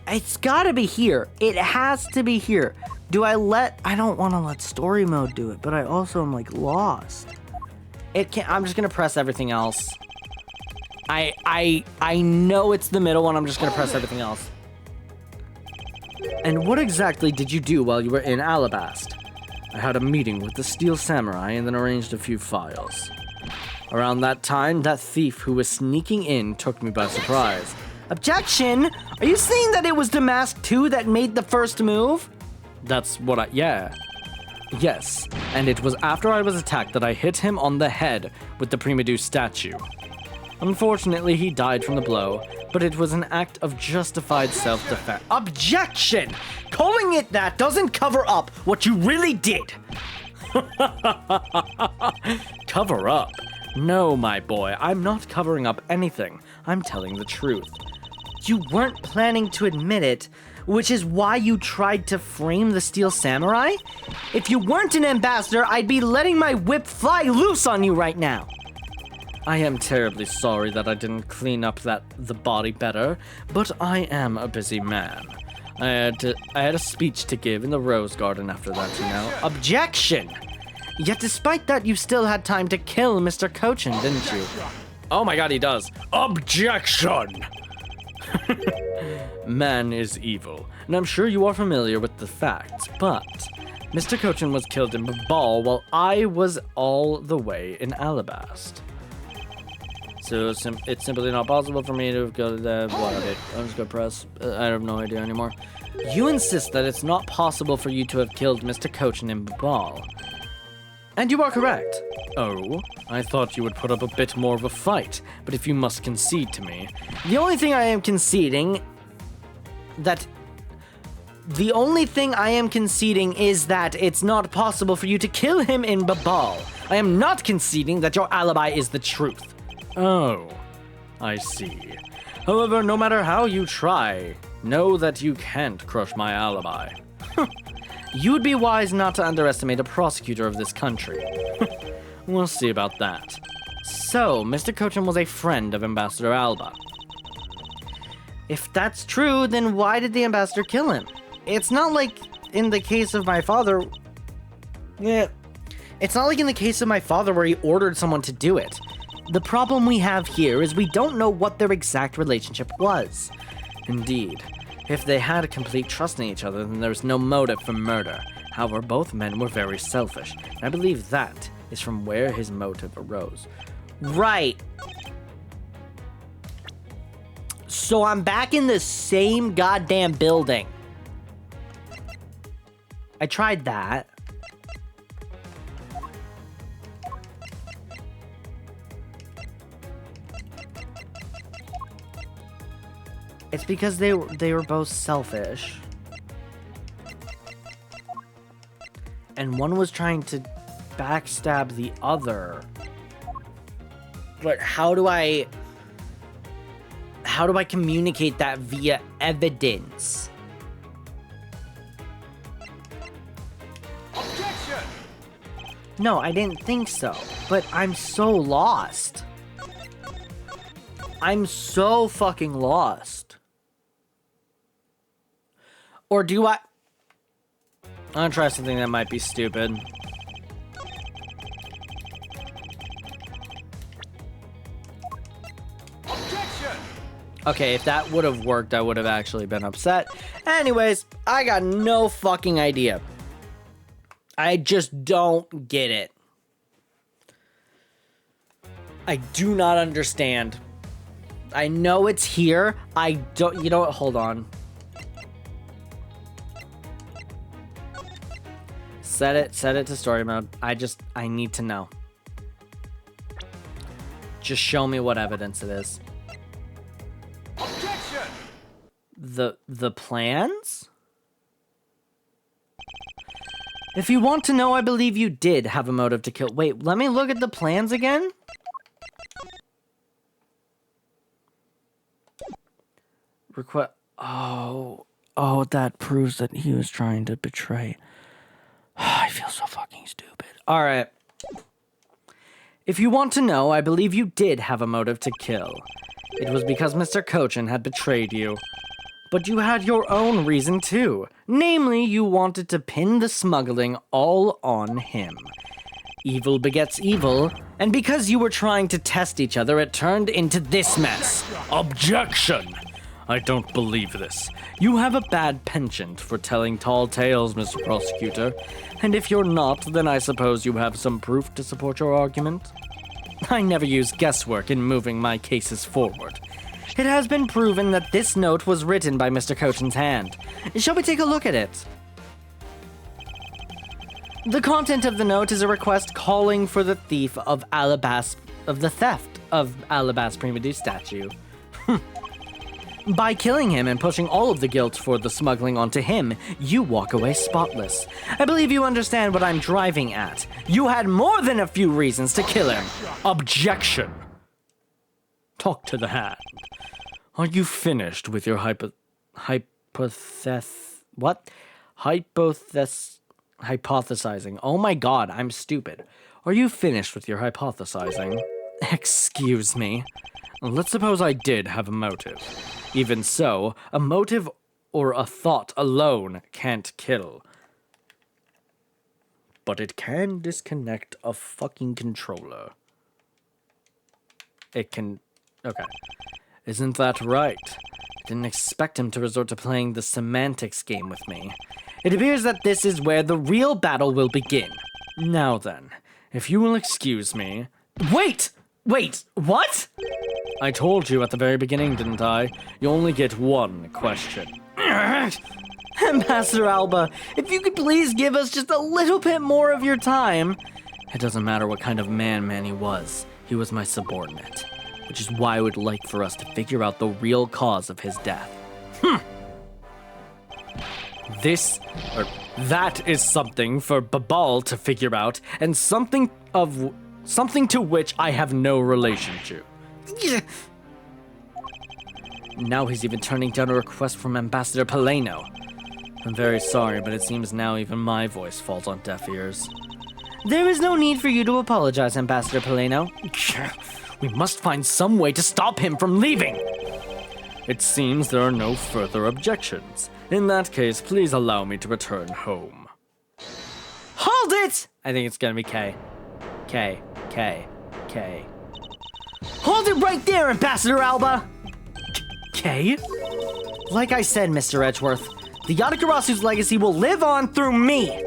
It's gotta be here. It has to be here. I don't want to let story mode do it, but I also am like lost. I'm just gonna press everything else. I know it's the middle one. I'm just gonna press everything else. And what exactly did you do while you were in Alabast? I had a meeting with the Steel Samurai and then arranged a few files. Around that time, that thief who was sneaking in took me by surprise. Objection! Are you saying that it was Damask 2 that made the first move? That's what yeah. Yes, and it was after I was attacked that I hit him on the head with the Primadou statue. Unfortunately, he died from the blow, but it was an act of justified self-defense. Objection! Calling it that doesn't cover up what you really did. Cover up? No, my boy, I'm not covering up anything. I'm telling the truth. You weren't planning to admit it, which is why you tried to frame the Steel Samurai? If you weren't an ambassador, I'd be letting my whip fly loose on you right now. I am terribly sorry that I didn't clean up the body better, but I am a busy man. I had a speech to give in the Rose Garden after that, you know. Objection! Yet despite that, you still had time to kill Mr. Cochin, didn't you? Oh my god, he does. Objection! Man is evil, and I'm sure you are familiar with the facts, but Mr. Cochin was killed in Babal while I was all the way in Alabast. So it's simply not possible for me to go to the... What, okay, I'm just gonna press. I have no idea anymore. You insist that it's not possible for you to have killed Mr. Cochin in Babal. And you are correct. Oh, I thought you would put up a bit more of a fight, but if you must concede to me... The only thing I am conceding is that it's not possible for you to kill him in Babal. I am not conceding that your alibi is the truth. Oh, I see. However, no matter how you try, know that you can't crush my alibi. You'd be wise not to underestimate a prosecutor of this country. We'll see about that. So, Mr. Cochin was a friend of Ambassador Alba. If that's true, then why did the ambassador kill him? It's not like in the case of my father... Yeah. It's not like in the case of my father where he ordered someone to do it. The problem we have here is we don't know what their exact relationship was. Indeed, if they had a complete trust in each other, then there was no motive for murder. However, both men were very selfish, and I believe that is from where his motive arose. Right. So I'm back in the same goddamn building. I tried that. It's because they were both selfish. And one was trying to backstab the other. But how do I communicate that via evidence? Objection! No, I didn't think so. But I'm so lost. I'm so fucking lost. Or do I... I'm gonna try something that might be stupid. Objection! Okay, if that would have worked, I would have actually been upset. Anyways, I got no fucking idea. I just don't get it. I do not understand. I know it's here. I don't... You know what? Hold on. Set it to story mode. I need to know. Just show me what evidence it is. Objection! The plans? If you want to know, I believe you did have a motive to kill. Wait, let me look at the plans again. Request. Oh, that proves that he was trying to betray. I feel so fucking stupid. All right. If you want to know, I believe you did have a motive to kill. It was because Mr. Cochin had betrayed you. But you had your own reason too. Namely, you wanted to pin the smuggling all on him. Evil begets evil, and because you were trying to test each other, it turned into this mess. Objection! I don't believe this. You have a bad penchant for telling tall tales, Mr. Prosecutor. And if you're not, then I suppose you have some proof to support your argument? I never use guesswork in moving my cases forward. It has been proven that this note was written by Mr. Cochin's hand. Shall we take a look at it? The content of the note is a request calling for the thief of the theft of Alabas Primitive statue. By killing him and pushing all of the guilt for the smuggling onto him, you walk away spotless. I believe you understand what I'm driving at. You had more than a few reasons to kill him. Objection! Talk to the hand. Are you finished with your hypothesizing? Oh my god, I'm stupid. Are you finished with your hypothesizing? Excuse me. Let's suppose I did have a motive. Even so, a motive or a thought alone can't kill. But it can disconnect a fucking controller. It can... Okay. Isn't that right? Didn't expect him to resort to playing the semantics game with me. It appears that this is where the real battle will begin. Now then, if you will excuse me... Wait! Wait, what? I told you at the very beginning, didn't I? You only get one question. Ambassador Alba, if you could please give us just a little bit more of your time. It doesn't matter what kind of man he was. He was my subordinate. Which is why I would like for us to figure out the real cause of his death. That is something for Babal to figure out, and something to which I have no relation to. Now he's even turning down a request from Ambassador Paleno. I'm very sorry, but it seems now even my voice falls on deaf ears. There is no need for you to apologize, Ambassador Paleno. We must find some way to stop him from leaving. It seems there are no further objections. In that case, please allow me to return home. Hold it! I think it's gonna be K. K. Hold it right there, Ambassador Alba! Kay? Like I said, Mr. Edgeworth, the Yatakarasu's legacy will live on through me!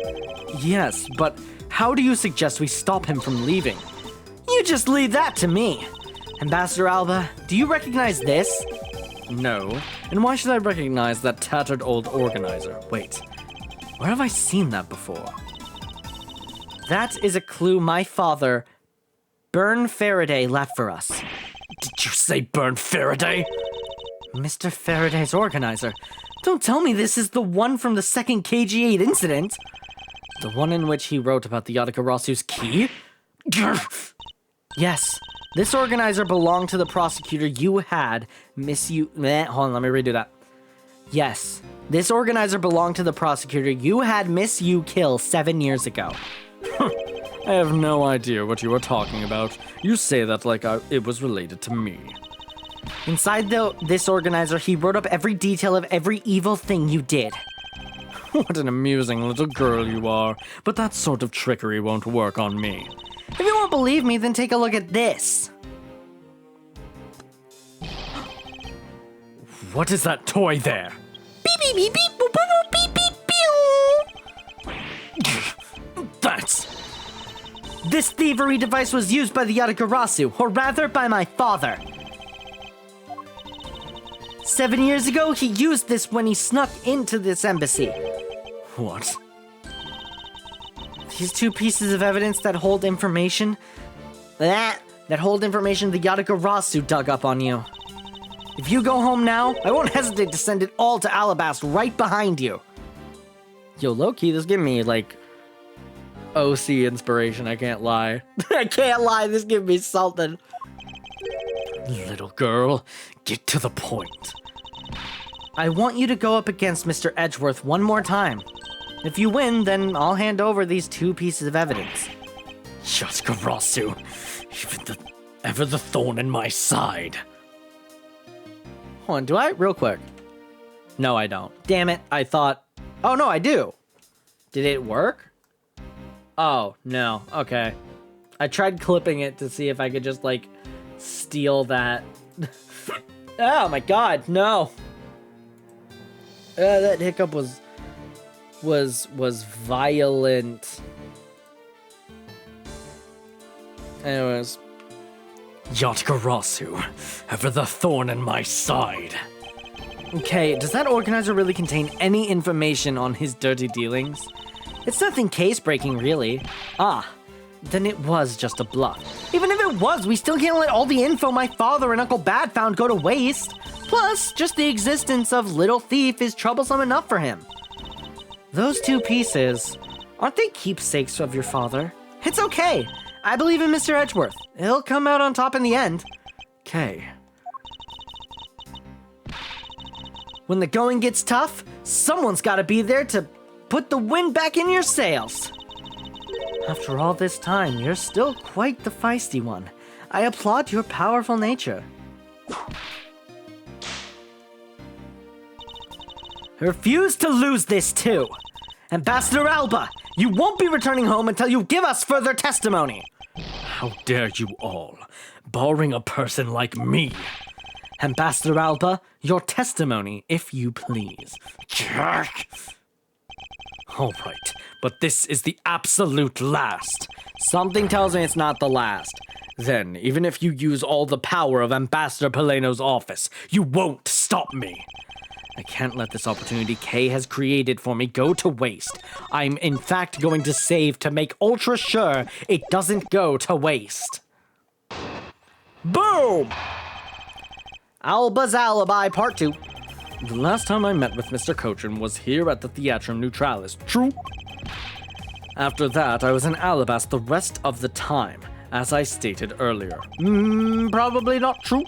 Yes, but how do you suggest we stop him from leaving? You just leave that to me. Ambassador Alba, do you recognize this? No. And why should I recognize that tattered old organizer? Wait, where have I seen that before? That is a clue my father, Burn Faraday, left for us. Did you say Burn Faraday? Mr. Faraday's organizer. Don't tell me this is the one from the second KG8 incident. The one in which he wrote about the Yatakarasu's key? Yes. This organizer belonged to the prosecutor you had hold on, let me redo that. Yes. This organizer belonged to the prosecutor you had Miss Yu kill 7 years ago. I have no idea what you are talking about. You say that like it was related to me. Inside this organizer, he wrote up every detail of every evil thing you did. What an amusing little girl you are. But that sort of trickery won't work on me. If you won't believe me, then take a look at this. What is that toy there? Beep beep beep beep boop boop beep beep pew. That's... This thievery device was used by the Yatagarasu, or rather by my father. 7 years ago, he used this when he snuck into this embassy. What? These two pieces of evidence that hold information... that hold information the Yatagarasu dug up on you. If you go home now, I won't hesitate to send it all to Alabast right behind you. Yo, low-key, this giving me, like, OC inspiration, I can't lie. I can't lie, this gave me something. Little girl, get to the point. I want you to go up against Mr. Edgeworth one more time. If you win, then I'll hand over these two pieces of evidence. Yatagarasu, ever the thorn in my side. Hold on, do I? Real quick. No, I don't. Damn it, I thought... Oh, no, I do. Did it work? Oh, no. Okay. I tried clipping it to see if I could just, like, steal that. Oh, my God, no. That hiccup was violent. Anyways. Yatagarasu, ever the thorn in my side. Okay, does that organizer really contain any information on his dirty dealings? It's nothing case-breaking, really. Ah, then it was just a bluff. Even if it was, we still can't let all the info my father and Uncle Bad found go to waste. Plus, just the existence of Little Thief is troublesome enough for him. Those two pieces, aren't they keepsakes of your father? It's okay. I believe in Mr. Edgeworth. He'll come out on top in the end. Okay. When the going gets tough, someone's gotta be there to put the wind back in your sails. After all this time, you're still quite the feisty one. I applaud your powerful nature. I refuse to lose this too. Ambassador Alba, you won't be returning home until you give us further testimony. How dare you all, barring a person like me. Ambassador Alba, your testimony, if you please. Jerk! All right, but this is the absolute last. Something tells me it's not the last. Then, even if you use all the power of Ambassador Paleno's office, you won't stop me. I can't let this opportunity Kay has created for me go to waste. I'm in fact going to save to make ultra sure it doesn't go to waste. Boom! Alba's Alibi Part 2. The last time I met with Mr. Cochin was here at the Theatrum Neutralis, true? After that, I was in Alabast the rest of the time, as I stated earlier. Probably not true.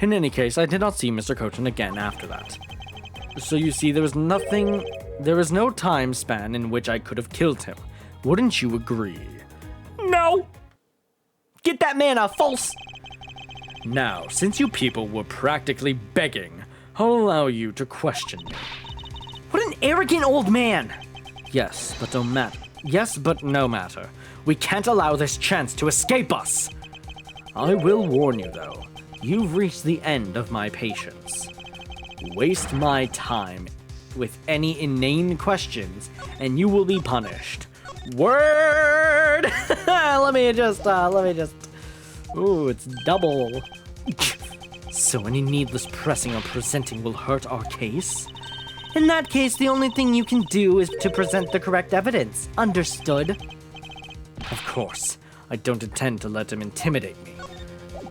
In any case, I did not see Mr. Cochin again after that. So you see, there was no time span in which I could have killed him. Wouldn't you agree? No! Get that man a false! Now, since you people were practically begging, I'll allow you to question me. What an arrogant old man! Yes, but no matter. We can't allow this chance to escape us! I will warn you, though. You've reached the end of my patience. Waste my time with any inane questions, and you will be punished. Word! let me just... Ooh, it's double. So any needless pressing or presenting will hurt our case? In that case, the only thing you can do is to present the correct evidence. Understood? Of course. I don't intend to let him intimidate me.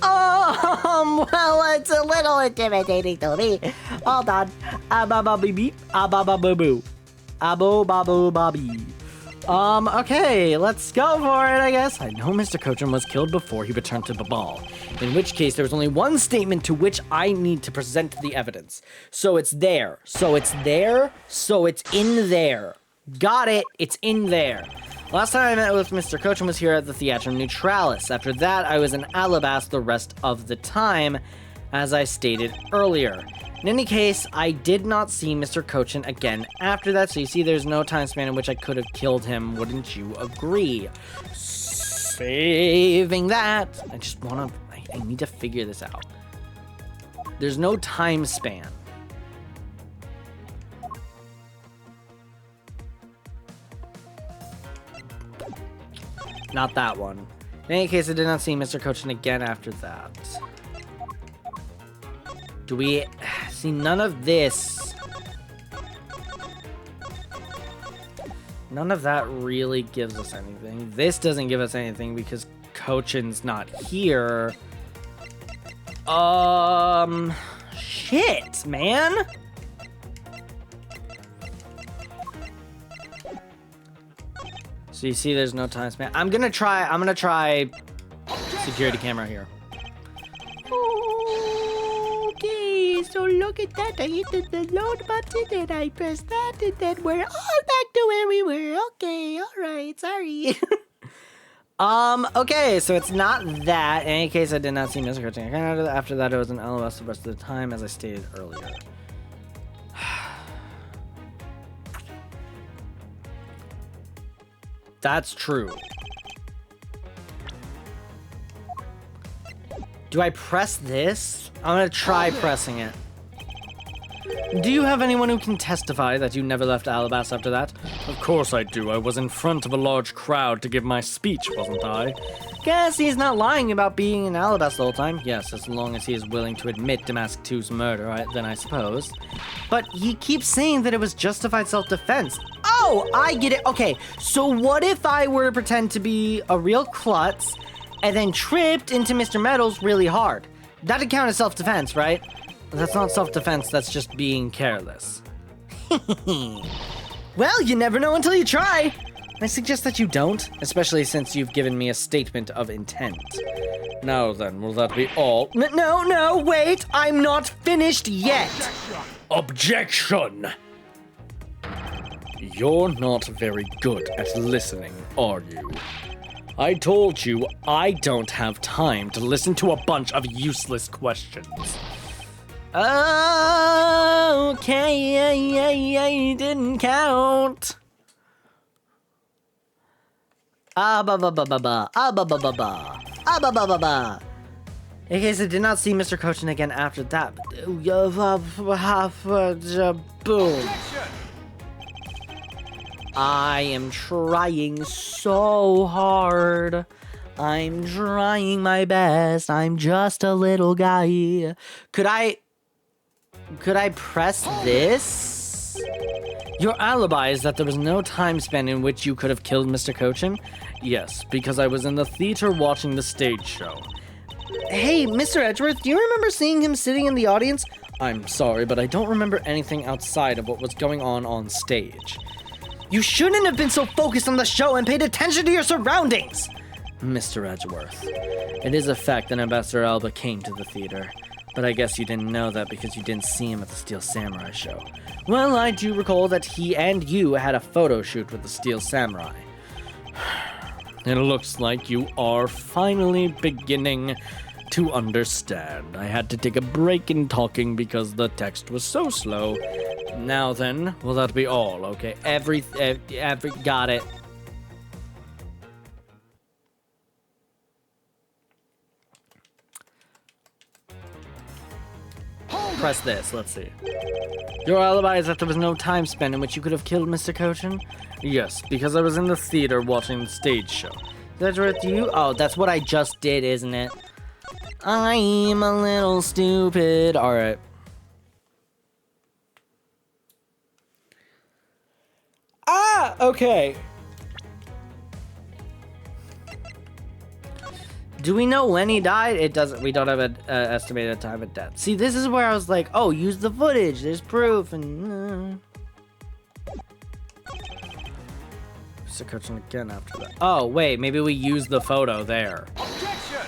Well, it's a little intimidating to me. Hold on. Abba-ba-beep, abba-ba-boo-boo. Abo-babu-babi. Okay, let's go for it, I guess. I know Mr. Cochran was killed before he returned to Babal, in which case there was only one statement to which I need to present the evidence. So it's there. So it's there. So it's in there. Got it. It's in there. Last time I met with Mr. Cochran was here at the Theatrum Neutralis. After that, I was in Alabast the rest of the time, as I stated earlier. In any case, I did not see Mr. Cochran again after that, so you see there's no time span in which I could have killed him, wouldn't you agree? Saving that. I just want to... I need to figure this out. There's no time span. Not that one. In any case, I did not see Mr. Cochran again after that. Do we see none of this? None of that really gives us anything. This doesn't give us anything because Cochran's not here. Shit, man. So you see there's no time span. I'm gonna try security camera here. Okay, so look at that. I hit the load button and I pressed that and then we're all back to where we were. Okay, alright, sorry. Okay, so it's not that. In any case, I did not see Mr. Cochran. After that, it was an LOS the rest of the time, as I stated earlier. That's true. Do I press this? I'm gonna try pressing it. Do you have anyone who can testify that you never left Alabast after that? Of course I do. I was in front of a large crowd to give my speech, wasn't I? Guess he's not lying about being in Alabast the whole time. Yes, as long as he is willing to admit Damask 2's murder, then I suppose. But he keeps saying that it was justified self-defense. Oh, I get it. Okay, so what if I were to pretend to be a real klutz and then tripped into Mr. Meadows really hard? That'd count as self-defense, right? That's not self-defense, that's just being careless. Well, you never know until you try. I suggest that you don't, especially since you've given me a statement of intent. Now then, will that be all? No, wait! I'm not finished yet! Objection! You're not very good at listening, are you? I told you I don't have time to listen to a bunch of useless questions. Okay, didn't count. In case I did not see Mr. Cochran again after that. Boom. I am trying so hard. I'm trying my best. I'm just a little guy. Could I press this? Your alibi is that there was no time span in which you could have killed Mr. Cochran? Yes, because I was in the theater watching the stage show. Hey, Mr. Edgeworth, do you remember seeing him sitting in the audience? I'm sorry, but I don't remember anything outside of what was going on stage. You shouldn't have been so focused on the show and paid attention to your surroundings! Mr. Edgeworth, it is a fact that Ambassador Alba came to the theater. But I guess you didn't know that because you didn't see him at the Steel Samurai show. Well, I do recall that he and you had a photo shoot with the Steel Samurai. It looks like you are finally beginning to understand. I had to take a break in talking because the text was so slow. Now then, will that be all? Okay, every got it. press this. Let's see. Your alibi is that there was no time spent in which you could have killed Mr. Cochin? Yes, because I was in the theater watching the stage show. That's right to you? Oh, that's what I just did, isn't it? I'm a little stupid. Alright. Ah! Okay. Do we know when he died? It doesn't. We don't have an estimated time of death. See, this is where I was like, oh, use the footage. There's proof. And Mr. Cochin again after that. Oh, wait. Maybe we use the photo there. Objection!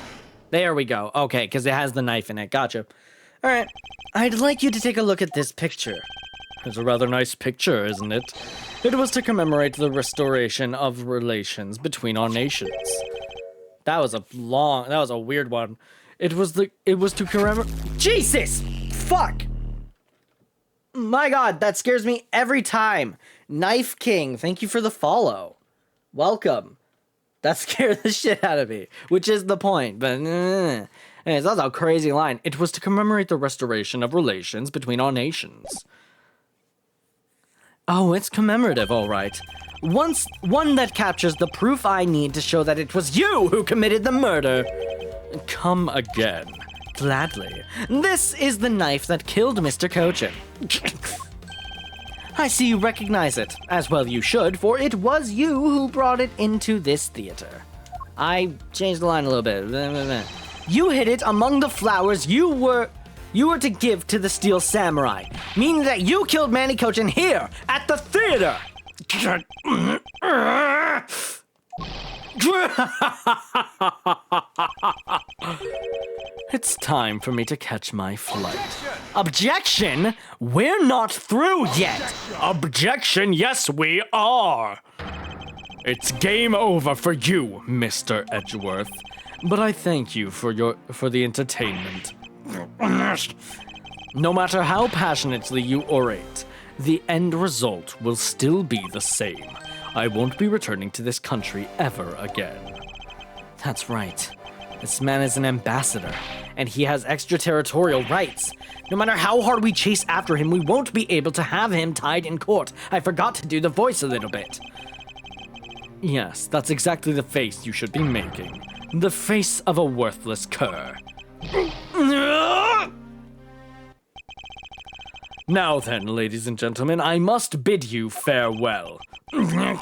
There we go. Okay, because it has the knife in it. Gotcha. All right. I'd like you to take a look at this picture. It's a rather nice picture, isn't it? It was to commemorate the restoration of relations between our nations. That was a weird one. It was to commemorate. Jesus! Fuck! My god, that scares me every time. Knife King, thank you for the follow. Welcome. That scared the shit out of me, which is the point, but anyways, that's a crazy line. It was to commemorate the restoration of relations between our nations. Oh, it's commemorative, all right. One that captures the proof I need to show that it was you who committed the murder. Come again. Gladly. This is the knife that killed Mr. Cochin. I see you recognize it. As well you should, for it was you who brought it into this theater. I changed the line a little bit. You hid it among the flowers you were to give to the Steel Samurai, meaning that you killed Manny Cochin here at the theater. It's time for me to catch my flight. Objection? We're not through yet. Objection? Yes, we are. It's game over for you, Mr. Edgeworth. But I thank you for the entertainment. No matter how passionately you orate, the end result will still be the same. I won't be returning to this country ever again. That's right. This man is an ambassador, and he has extraterritorial rights. No matter how hard we chase after him, we won't be able to have him tied in court. I forgot to do the voice a little bit. Yes, that's exactly the face you should be making. The face of a worthless cur. Now then, ladies and gentlemen, I must bid you farewell. The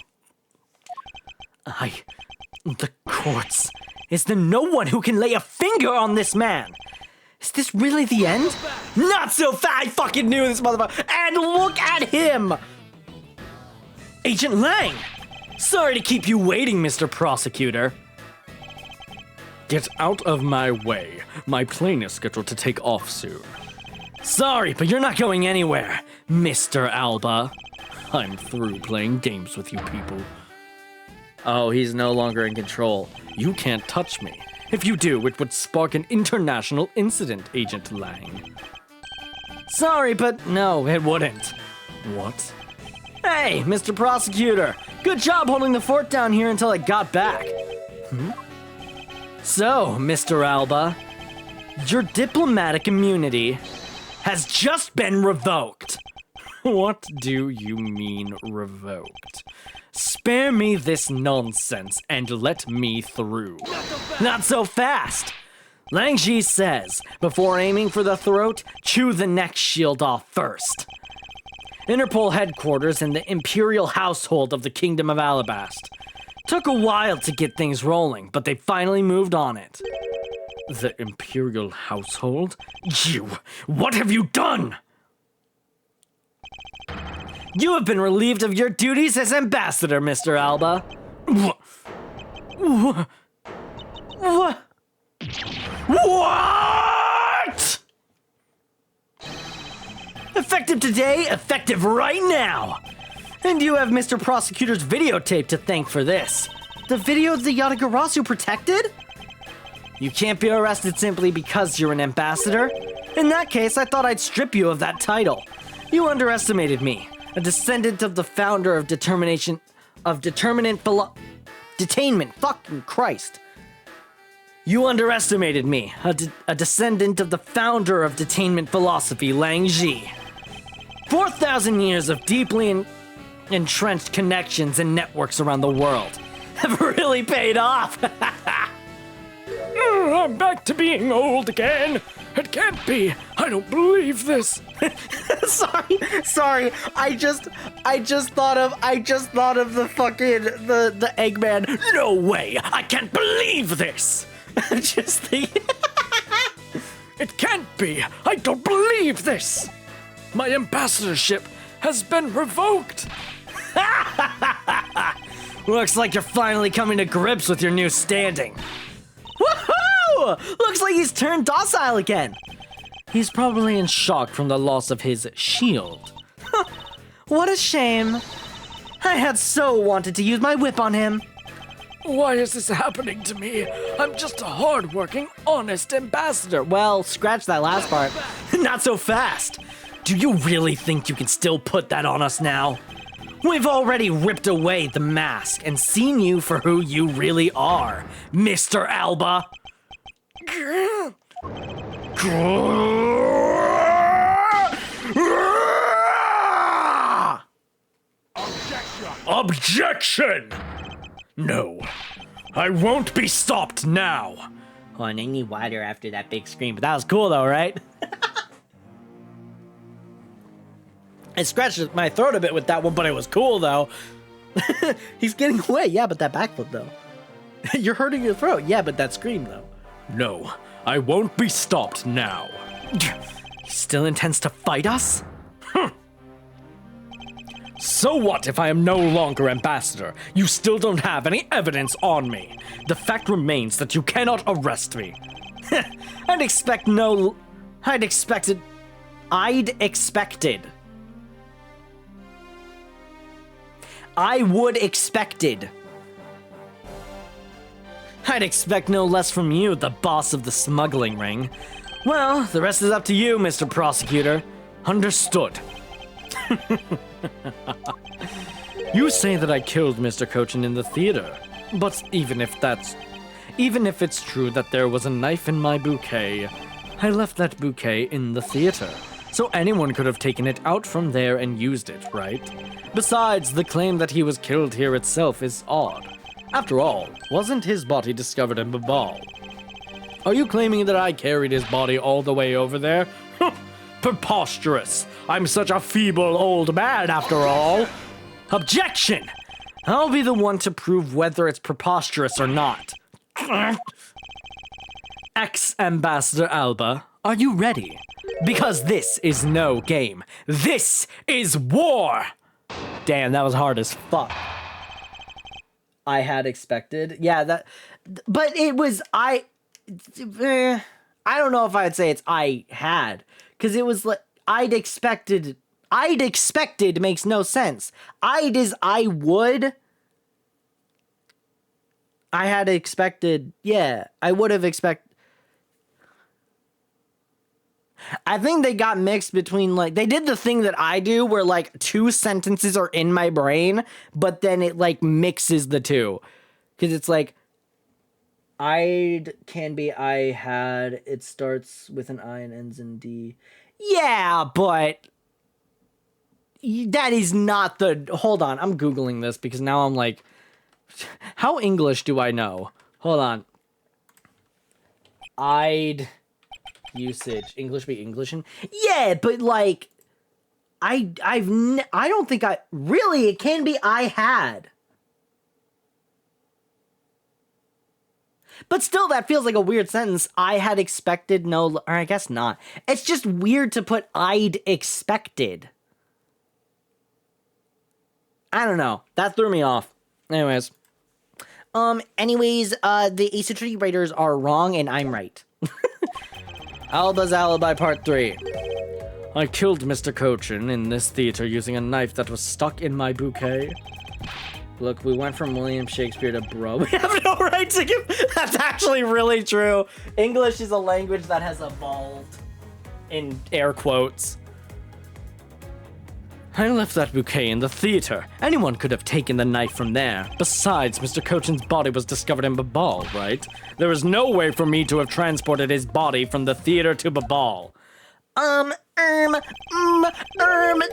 courts. Is there no one who can lay a finger on this man? Is this really the end? Not so fast! I fucking knew this motherfucker. And look at him! Agent Lang! Sorry to keep you waiting, Mr. Prosecutor. Get out of my way. My plane is scheduled to take off soon. Sorry, but you're not going anywhere, Mr. Alba. I'm through playing games with you people. Oh, he's no longer in control. You can't touch me. If you do, it would spark an international incident, Agent Lang. Sorry, but no, it wouldn't. What? Hey, Mr. Prosecutor. Good job holding the fort down here until I got back. So, Mr. Alba, your diplomatic immunity has just been revoked. What do you mean revoked? Spare me this nonsense and let me through. Not so fast! Langji says, before aiming for the throat, chew the neck shield off first. Interpol headquarters in the Imperial household of the Kingdom of Alabast. Took a while to get things rolling, but they finally moved on it. The Imperial household? You! What have you done? You have been relieved of your duties as ambassador, Mr. Alba. What? Effective today, effective right now. And you have Mr. Prosecutor's videotape to thank for this. The video of the Yatagarasu protected? You can't be arrested simply because you're an ambassador. In that case, I thought I'd strip you of that title. You underestimated me, a descendant of the founder of detainment, fucking Christ. You underestimated me, a descendant of the founder of detainment philosophy, Lang Ji. 4,000 years of deeply entrenched connections and networks around the world have really paid off. I'm back to being old again. It can't be. I don't believe this. Sorry. I just thought of the fucking the Eggman. No way. I can't believe this. Just the It can't be. I don't believe this. My ambassadorship has been revoked. Looks like you're finally coming to grips with your new standing. Woohoo! Looks like he's turned docile again. He's probably in shock from the loss of his shield. What a shame. I had so wanted to use my whip on him. Why is this happening to me? I'm just a hard-working, honest ambassador. Well, scratch that last part. Not so fast. Do you really think you can still put that on us now? We've already ripped away the mask and seen you for who you really are, Mr. Alba. Objection! No, I won't be stopped now. Oh, and I need water after that big scream, but that was cool though, right? It scratched my throat a bit with that one, but it was cool though. He's getting away, yeah, but that backflip though. You're hurting your throat, yeah, but that scream though. No, I won't be stopped now. He still intends to fight us? So what if I am no longer ambassador? You still don't have any evidence on me. The fact remains that you cannot arrest me. I'd expected. I would expected. I'd expect no less from you, the boss of the smuggling ring. Well, the rest is up to you, Mr. Prosecutor. Understood. You say that I killed Mr. Cochin in the theater, but even if it's true that there was a knife in my bouquet, I left that bouquet in the theater, so anyone could have taken it out from there and used it, right? Besides, the claim that he was killed here itself is odd. After all, wasn't his body discovered in Babal? Are you claiming that I carried his body all the way over there? Preposterous! I'm such a feeble old man after all! Objection! I'll be the one to prove whether it's preposterous or not. Ex-Ambassador Alba, are you ready? Because this is no game. This is war! Damn, that was hard as fuck. I had expected. Yeah, but it was, I don't know if I'd say it's I had. Because it was like, I'd expected makes no sense. I'd is I would. I had expected, yeah, I would have expected. I think they got mixed between, like, they did the thing that I do where, like, two sentences are in my brain, but then it, like, mixes the two. Because it's like, I'd can be I had, it starts with an I and ends in D. Yeah, but that is not the, hold on, I'm Googling this because now I'm like, how English do I know? Hold on. I'd usage, English be Englishin? Yeah, but like, I don't think really, it can be I had. But still, that feels like a weird sentence. I had expected no, or I guess not. It's just weird to put I'd expected. I don't know. That threw me off. Anyways. The Ace Attorney writers are wrong and I'm right. Alba's Alibi Part 3. I killed Mr. Cochin in this theater using a knife that was stuck in my bouquet. Look, we went from William Shakespeare to bro. We have no right to give... That's actually really true. English is a language that has evolved. In air quotes. I left that bouquet in the theater. Anyone could have taken the knife from there. Besides, Mr. Cochin's body was discovered in Babal, right? There is no way for me to have transported his body from the theater to Babal.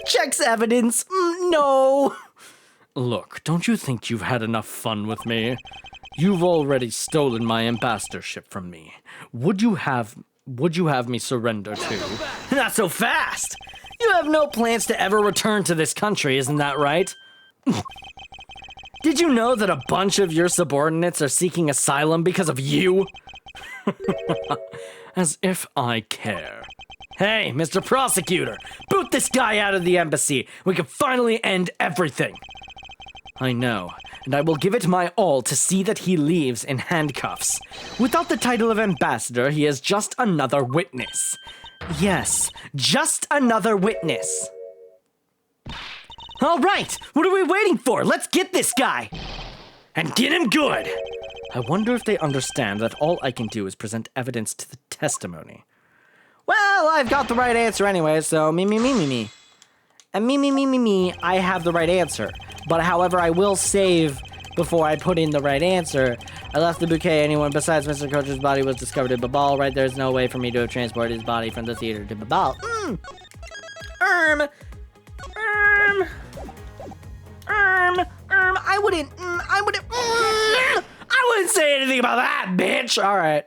Checks evidence. No. Look, don't you think you've had enough fun with me? You've already stolen my ambassadorship from me. Would you have me surrender too? Not so fast! You have no plans to ever return to this country, isn't that right? Did you know that a bunch of your subordinates are seeking asylum because of you? As if I care. Hey, Mr. Prosecutor, boot this guy out of the embassy. We can finally end everything. I know, and I will give it my all to see that he leaves in handcuffs. Without the title of ambassador, he is just another witness. Yes, just another witness. All right, what are we waiting for? Let's get this guy. And get him good. I wonder if they understand that all I can do is present evidence to the testimony. Well, I've got the right answer anyway, so me. And me, I have the right answer. But however, I will save before I put in the right answer. I left the bouquet. Anyone besides Mr. Cochin's body was discovered in Babal, right? There's no way for me to have transported his body from the theater to Babal. I wouldn't say anything about that, bitch. All right.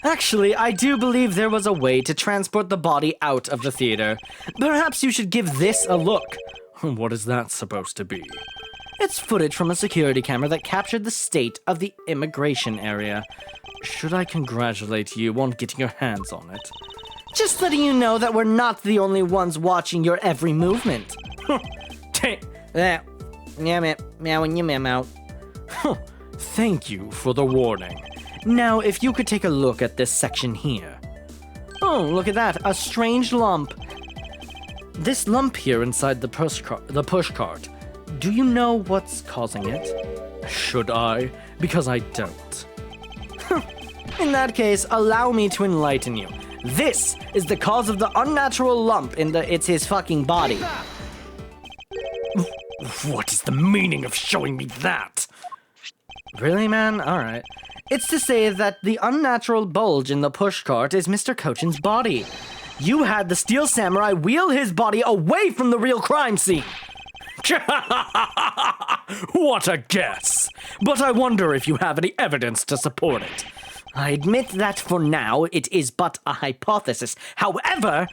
Actually, I do believe there was a way to transport the body out of the theater. Perhaps you should give this a look. What is that supposed to be? It's footage from a security camera that captured the state of the immigration area. Should I congratulate you on getting your hands on it? Just letting you know that we're not the only ones watching your every movement. Thank you for the warning. Now, if you could take a look at this section here. Oh, look at that, a strange lump. This lump here inside the push cart. Do you know what's causing it? Should I? Because I don't. In that case, allow me to enlighten you. This is the cause of the unnatural lump it's his fucking body. What is the meaning of showing me that? Really, man? Alright. It's to say that the unnatural bulge in the pushcart is Mr. Cochin's body. You had the Steel Samurai wheel his body away from the real crime scene. What a guess. But I wonder if you have any evidence to support it. I admit that for now it is but a hypothesis. However,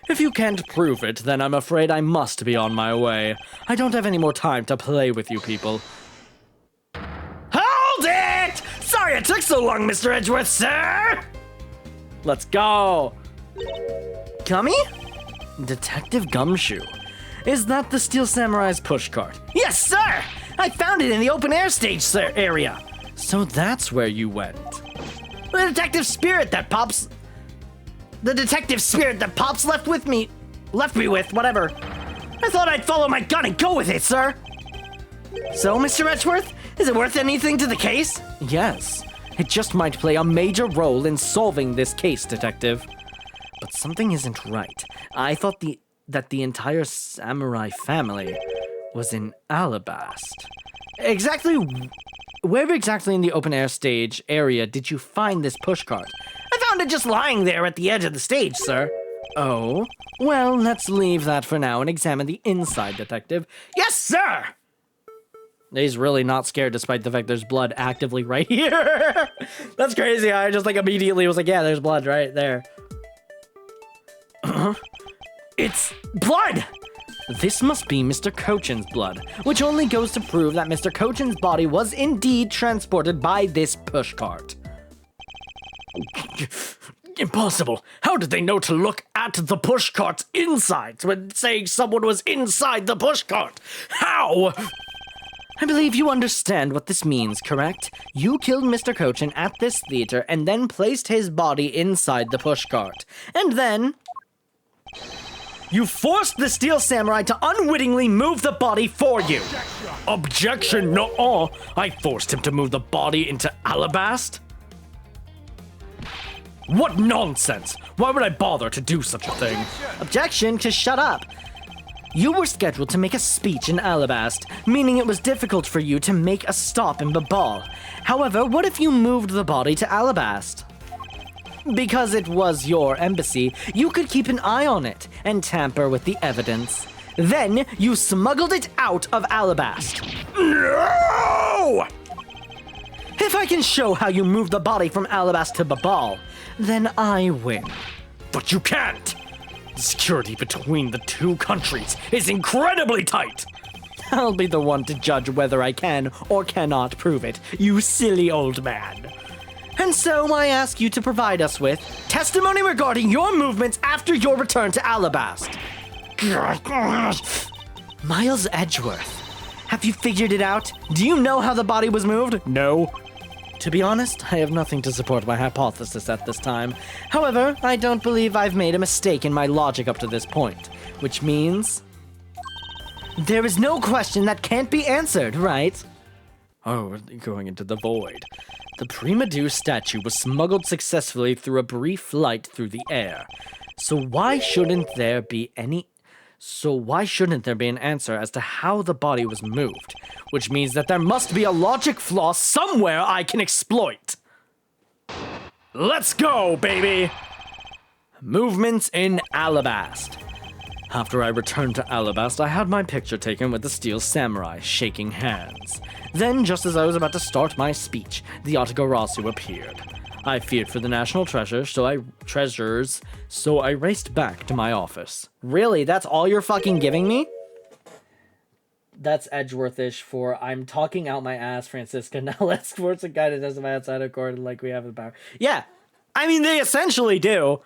if you can't prove it, then I'm afraid I must be on my way. I don't have any more time to play with you people. Hold it! Sorry it took so long, Mr. Edgeworth, sir! Let's go. Gummy? Detective Gumshoe. Is that the Steel Samurai's pushcart? Yes, sir! I found it in the open air stage area. So that's where you went. The detective spirit that Pops left me with, whatever. I thought I'd follow my gun and go with it, sir. So, Mr. Edgeworth, is it worth anything to the case? Yes. It just might play a major role in solving this case, detective. But something isn't right. I thought that the entire samurai family was in Alabast. Where exactly in the open air stage area did you find this pushcart? I found it just lying there at the edge of the stage, sir. Oh? Well, let's leave that for now and examine the inside, detective. Yes, sir! He's really not scared despite the fact there's blood actively right here. That's crazy. I just immediately was like, yeah, there's blood right there. It's blood! This must be Mr. Cochin's blood, which only goes to prove that Mr. Cochin's body was indeed transported by this pushcart. Impossible. How did they know to look at the pushcart's insides when saying someone was inside the pushcart? How? I believe you understand what this means, correct? You killed Mr. Cochin at this theater and then placed his body inside the pushcart. And then you forced the Steel Samurai to unwittingly move the body for you. Objection, no. I forced him to move the body into Alabast. What nonsense! Why would I bother to do such a thing? Objection, just shut up. You were scheduled to make a speech in Alabast, meaning it was difficult for you to make a stop in Babal. However, what if you moved the body to Alabast? Because it was your embassy, you could keep an eye on it and tamper with the evidence. Then you smuggled it out of Alabast. No! If I can show how you moved the body from Alabast to Babal, then I win. But you can't! The security between the two countries is incredibly tight! I'll be the one to judge whether I can or cannot prove it, you silly old man. And so I ask you to provide us with testimony regarding your movements after your return to Alabast. Miles Edgeworth, have you figured it out? Do you know how the body was moved? No. To be honest, I have nothing to support my hypothesis at this time. However, I don't believe I've made a mistake in my logic up to this point, which means there is no question that can't be answered, right? Oh, we're going into the void. The Prima Dew statue was smuggled successfully through a brief flight through the air. So why shouldn't there be an answer as to how the body was moved? Which means that there must be a logic flaw somewhere I can exploit. Let's go, baby! Movements in Alabast. After I returned to Alabast, I had my picture taken with the Steel Samurai, shaking hands. Then, just as I was about to start my speech, the Yatagarasu appeared. I feared for the national treasures, so I raced back to my office. Really? That's all you're fucking giving me? That's Edgeworthish for I'm talking out my ass, Francisca. Now let's force a guy to testify outside of court like we have the power. Yeah. I mean, they essentially do.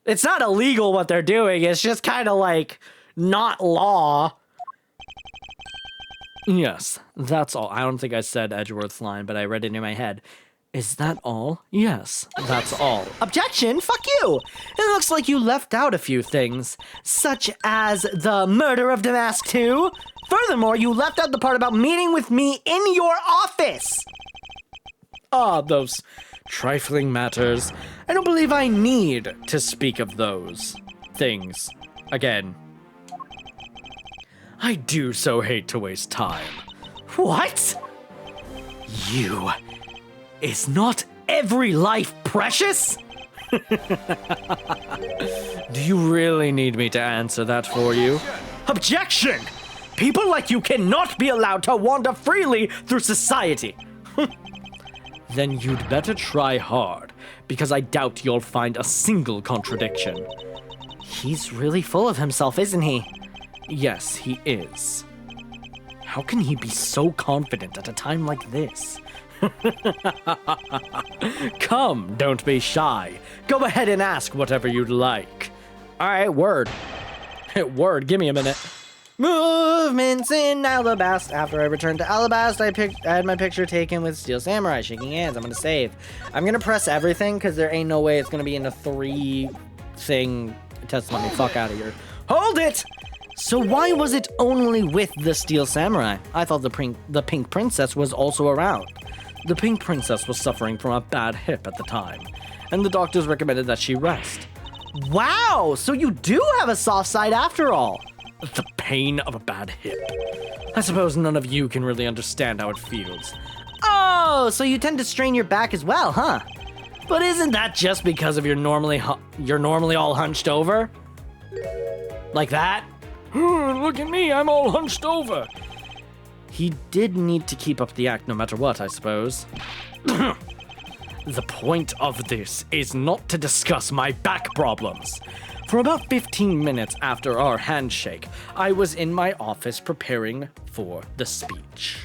It's not illegal what they're doing. It's just kind of like not law. Yes, that's all. I don't think I said Edgeworth's line, but I read it in my head. Is that all? Yes, that's all. Objection! Fuck you! It looks like you left out a few things, such as the murder of Damask 2. Furthermore, you left out the part about meeting with me in your office. Ah, those trifling matters. I don't believe I need to speak of those things again. I do so hate to waste time. What? You... Is not every life precious? Do you really need me to answer that for you? Objection! People like you cannot be allowed to wander freely through society. Then you'd better try hard, because I doubt you'll find a single contradiction. He's really full of himself, isn't he? Yes, he is. How can he be so confident at a time like this? Come, don't be shy. Go ahead and ask whatever you'd like. All right, word. Word, give me a minute. Movements in Alabast. After I returned to Alabast, I had my picture taken with Steel Samurai, shaking hands. I'm gonna save. I'm gonna press everything, because there ain't no way it's gonna be in a 3-thing testimony. Fuck out of here. Hold it! So why was it only with the Steel Samurai? I thought the Pink Princess was also around. The Pink Princess was suffering from a bad hip at the time, and the doctors recommended that she rest. Wow, so you do have a soft side after all. The pain of a bad hip. I suppose none of you can really understand how it feels. Oh, so you tend to strain your back as well, huh? But isn't that just because of you're normally all hunched over? Like that? Look at me, I'm all hunched over. He did need to keep up the act no matter what, I suppose. The point of this is not to discuss my back problems. For about 15 minutes after our handshake, I was in my office preparing for the speech.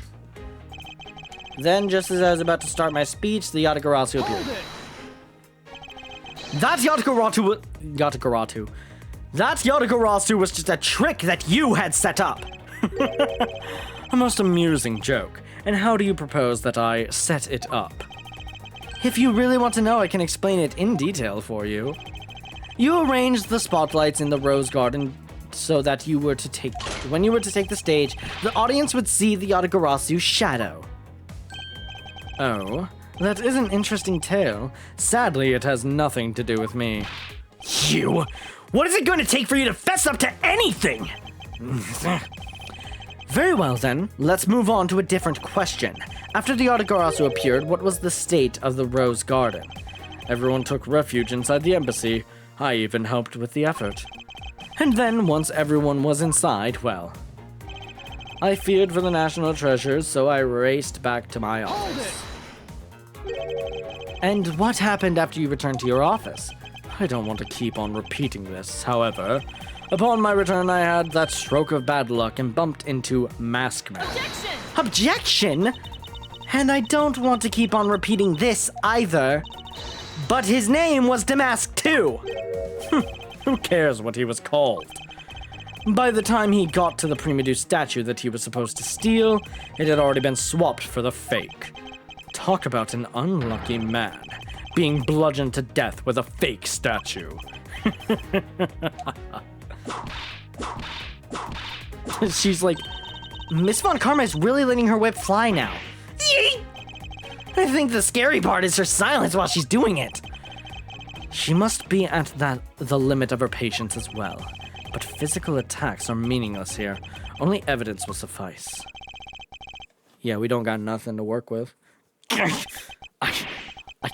Then, just as I was about to start my speech, the Yatagarasu appeared. That Yatagarasu was just a trick that you had set up. A most amusing joke. And how do you propose that I set it up? If you really want to know, I can explain it in detail for you. You arranged the spotlights in the Rose Garden so that when you were to take the stage, the audience would see the Yatagarasu shadow. Oh, That is an interesting tale. Sadly, it has nothing to do with me. You? What is it going to take for you to fess up to anything? Very well then, let's move on to a different question. After the Yatagarasu appeared, what was the state of the Rose Garden? Everyone took refuge inside the embassy. I even helped with the effort. And then, once everyone was inside, well, I feared for the national treasures, so I raced back to my office. And what happened after you returned to your office? I don't want to keep on repeating this, however. Upon my return, I had that stroke of bad luck and bumped into Maskman. Objection? And I don't want to keep on repeating this either. But his name was Damask too. Who cares what he was called? By the time he got to the Primedu statue that he was supposed to steal, it had already been swapped for the fake. Talk about an unlucky man, being bludgeoned to death with a fake statue. She's like, Miss Von Karma is really letting her whip fly now. I think the scary part is her silence while she's doing it. She must be at the limit of her patience as well. But physical attacks are meaningless here. Only evidence will suffice. Yeah, we don't got nothing to work with. I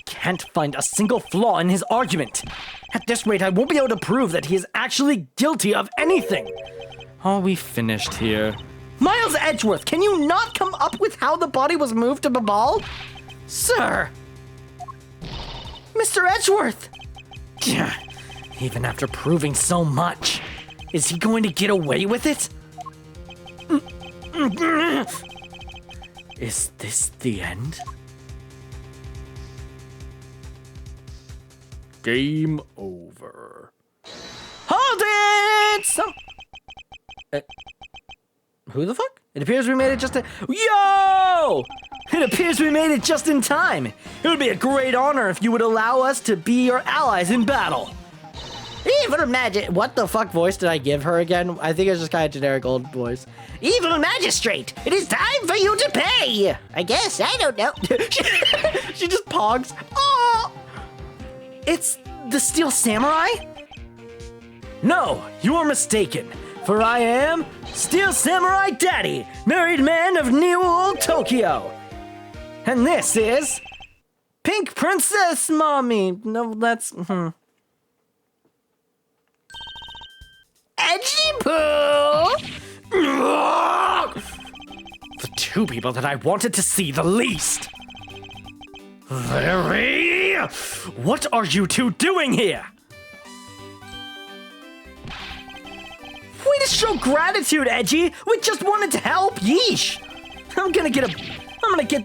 can't find a single flaw in his argument. At this rate, I won't be able to prove that he is actually guilty of anything. Are we finished here? Miles Edgeworth, can you not come up with how the body was moved to Babal? Sir! Mr. Edgeworth! Even after proving so much, is he going to get away with it? Is this the end? Game over. Hold it! Who the fuck? It appears we made it just in... Yo! It appears we made it just in time. It would be a great honor if you would allow us to be your allies in battle. Evil Magistrate... What the fuck voice did I give her again? I think it's just kind of generic old voice. Evil Magistrate, it is time for you to pay. I guess, I don't know. She just pogs. Oh! It's the Steel Samurai? No, you are mistaken. For I am Steel Samurai Daddy, married man of New Old Tokyo. And this is Pink Princess Mommy. No, that's... Edgy Poo! The two people that I wanted to see the least. Larry! What are you two doing here? Way to show gratitude, Edgy! We just wanted to help, yeesh! I'm gonna get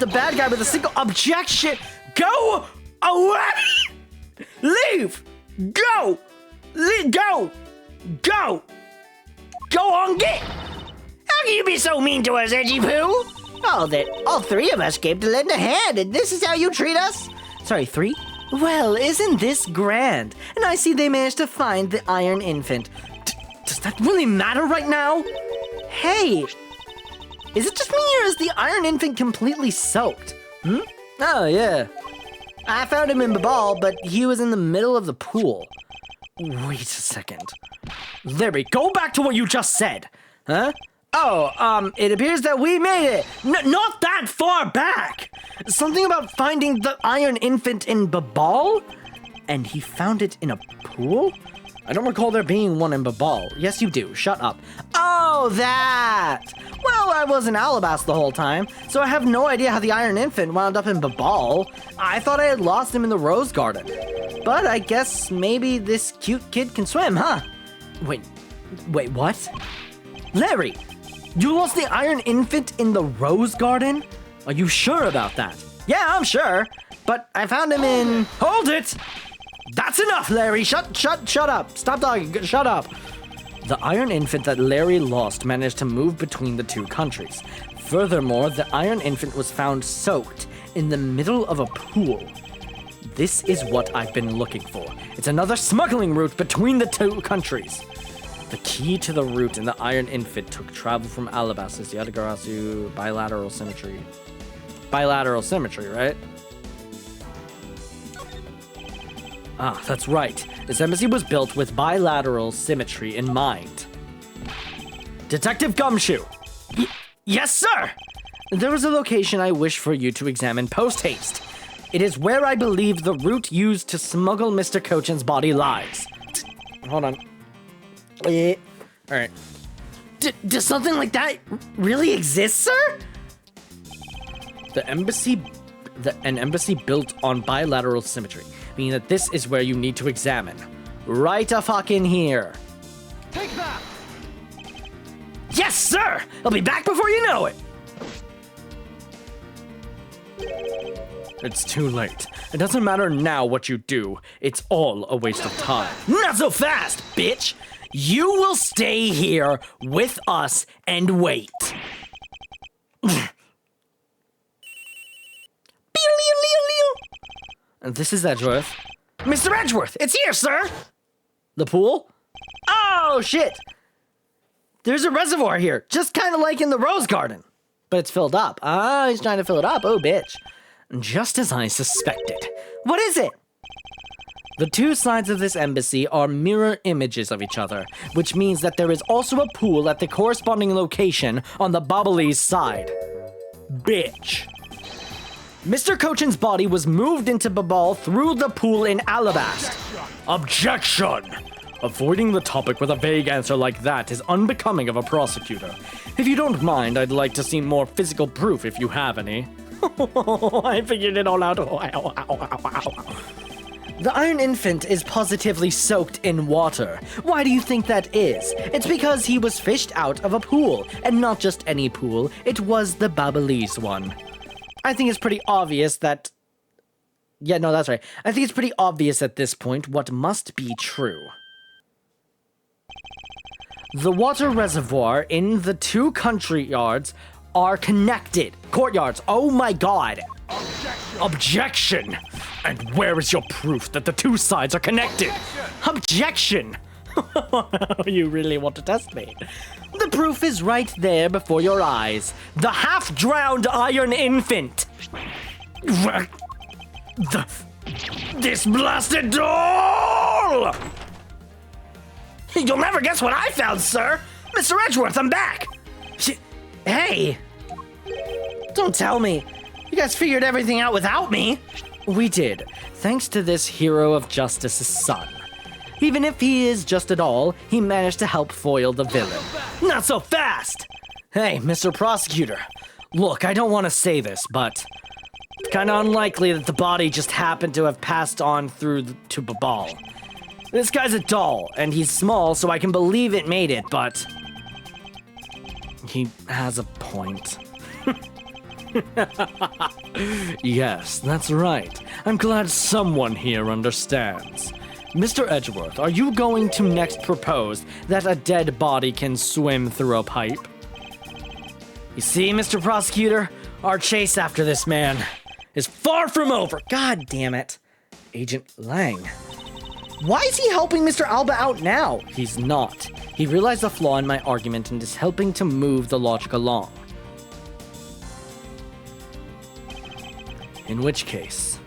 the bad guy with a single objection. Go away! Leave! Go! Go! Go! Go on, get! How can you be so mean to us, Edgy Poo? Oh, that all three of us came to lend a hand, and this is how you treat us? Sorry, three? Well, isn't this grand? And I see they managed to find the Iron Infant. Does that really matter right now? Hey, is it just me or is the Iron Infant completely soaked? Oh, yeah. I found him in Babal, but he was in the middle of the pool. Wait a second. Larry, go back to what you just said. Huh? Oh, it appears that we made it. Not that far back. Something about finding the Iron Infant in Babal? And he found it in a pool? I don't recall there being one in Babal. Yes, you do. Shut up. Oh, that! Well, I was in Alabas the whole time, so I have no idea how the Iron Infant wound up in Babal. I thought I had lost him in the Rose Garden. But I guess maybe this cute kid can swim, huh? Wait, what? Larry, you lost the Iron Infant in the Rose Garden? Are you sure about that? Yeah, I'm sure. But I found him in... Hold it! That's enough, Larry! Shut up! Stop talking, shut up! The Iron Infant that Larry lost managed to move between the two countries. Furthermore, the Iron Infant was found soaked in the middle of a pool. This is what I've been looking for. It's another smuggling route between the two countries. The key to the route in the Iron Infant took travel from Alabas's Yatagarasu bilateral symmetry. Bilateral symmetry, right? Ah, that's right. This embassy was built with bilateral symmetry in mind. Detective Gumshoe! Yes, sir! There is a location I wish for you to examine post-haste. It is where I believe the route used to smuggle Mr. Cochin's body lies. Hold on. Alright. Does something like that really exist, sir? An embassy built on bilateral symmetry, meaning that this is where you need to examine. Right a fucking here. Take that! Yes, sir! I'll be back before you know it! It's too late. It doesn't matter now what you do. It's all a waste of time. Not so fast, bitch! You will stay here with us and wait. And this is Edgeworth. Mr. Edgeworth, it's here, sir! The pool? Oh, shit! There's a reservoir here, just kind of like in the rose garden. But it's filled up. Ah, he's trying to fill it up. Oh, bitch. Just as I suspected. What is it? The two sides of this embassy are mirror images of each other, which means that there is also a pool at the corresponding location on the Bobbly's side. Bitch. Mr. Cochin's body was moved into Babal through the pool in Alabast. Objection! Avoiding the topic with a vague answer like that is unbecoming of a prosecutor. If you don't mind, I'd like to see more physical proof if you have any. I figured it all out. The Iron Infant is positively soaked in water. Why do you think that is? It's because he was fished out of a pool, and not just any pool, it was the Babalese one. I think it's pretty obvious that... Yeah, no, that's right. I think it's pretty obvious at this point what must be true. The water reservoir in the two country yards are connected. Courtyards, oh my god. Objection! And where is your proof that the two sides are connected? Objection! You really want to test me? The proof is right there before your eyes. The half-drowned Iron Infant. This blasted doll! You'll never guess what I found, sir! Mr. Edgeworth, I'm back! Hey! Don't tell me. You guys figured everything out without me. We did, thanks to this hero of justice's son. Even if he is just a doll, he managed to help foil the villain. Not so fast! Hey, Mr. Prosecutor. Look, I don't want to say this, but it's kind of unlikely that the body just happened to have passed on through to Babal. This guy's a doll, and he's small, so I can believe it made it, but he has a point. Yes, that's right. I'm glad someone here understands. Mr. Edgeworth, are you going to next propose that a dead body can swim through a pipe? You see, Mr. Prosecutor, our chase after this man is far from over. God damn it. Agent Lang. Why is he helping Mr. Alba out now? He's not. He realized the flaw in my argument and is helping to move the logic along. In which case,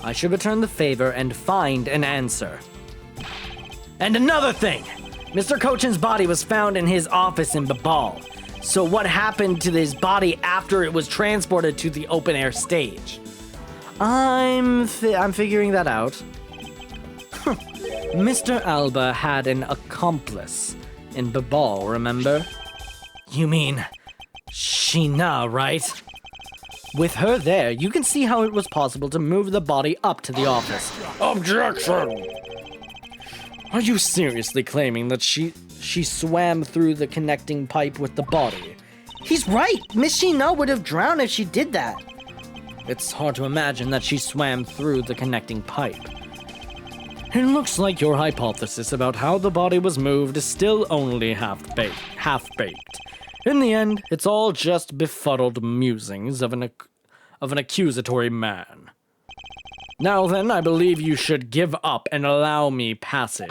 I should return the favor and find an answer. And another thing! Mr. Cochin's body was found in his office in Babal. So what happened to his body after it was transported to the open-air stage? I'm figuring that out. Mr. Alba had an accomplice in Babal, remember? You mean Sheena, right? With her there, you can see how it was possible to move the body up to the office. Objection! Are you seriously claiming that she swam through the connecting pipe with the body? He's right! Miss Sheena would have drowned if she did that. It's hard to imagine that she swam through the connecting pipe. It looks like your hypothesis about how the body was moved is still only half-baked. In the end, it's all just befuddled musings of an accusatory man. Now then, I believe you should give up and allow me passage.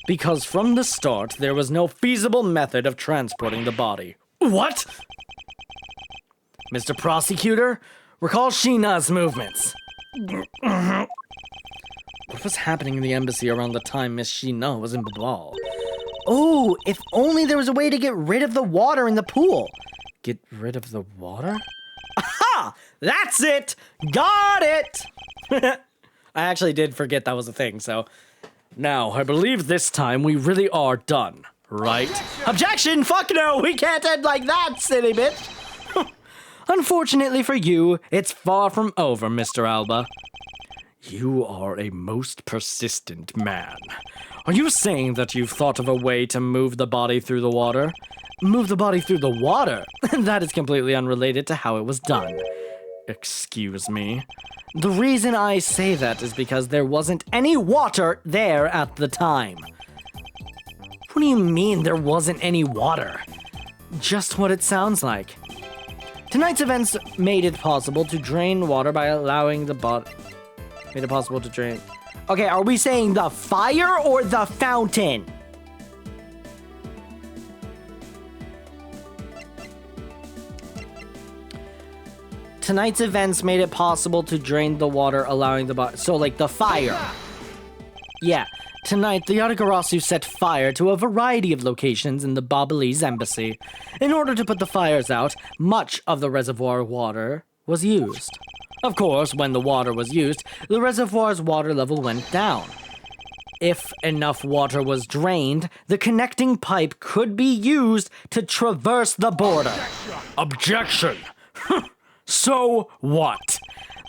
Because from the start, there was no feasible method of transporting the body. What? Mr. Prosecutor, recall Sheena's movements. What was happening in the embassy around the time Miss Shina was in Babal? Oh, if only there was a way to get rid of the water in the pool. Get rid of the water? Aha! That's it! Got it! I actually did forget that was a thing, so... Now, I believe this time we really are done, right? Objection! Fuck no! We can't end like that, silly bitch! Unfortunately for you, it's far from over, Mr. Alba. You are a most persistent man. Are you saying that you've thought of a way to move the body through the water? Move the body through the water? That is completely unrelated to how it was done. Excuse me. The reason I say that is because there wasn't any water there at the time. What do you mean there wasn't any water? Just what it sounds like. Tonight's events made it possible to drain water by allowing the body... Made it possible to drain... Okay, are we saying the fire or the fountain? Tonight's events made it possible to drain the water, allowing the body... So, like, the fire. Yeah. Tonight, the Yatagarasu set fire to a variety of locations in the Babalese embassy. In order to put the fires out, much of the reservoir water was used. Of course, when the water was used, the reservoir's water level went down. If enough water was drained, the connecting pipe could be used to traverse the border. Objection! So what?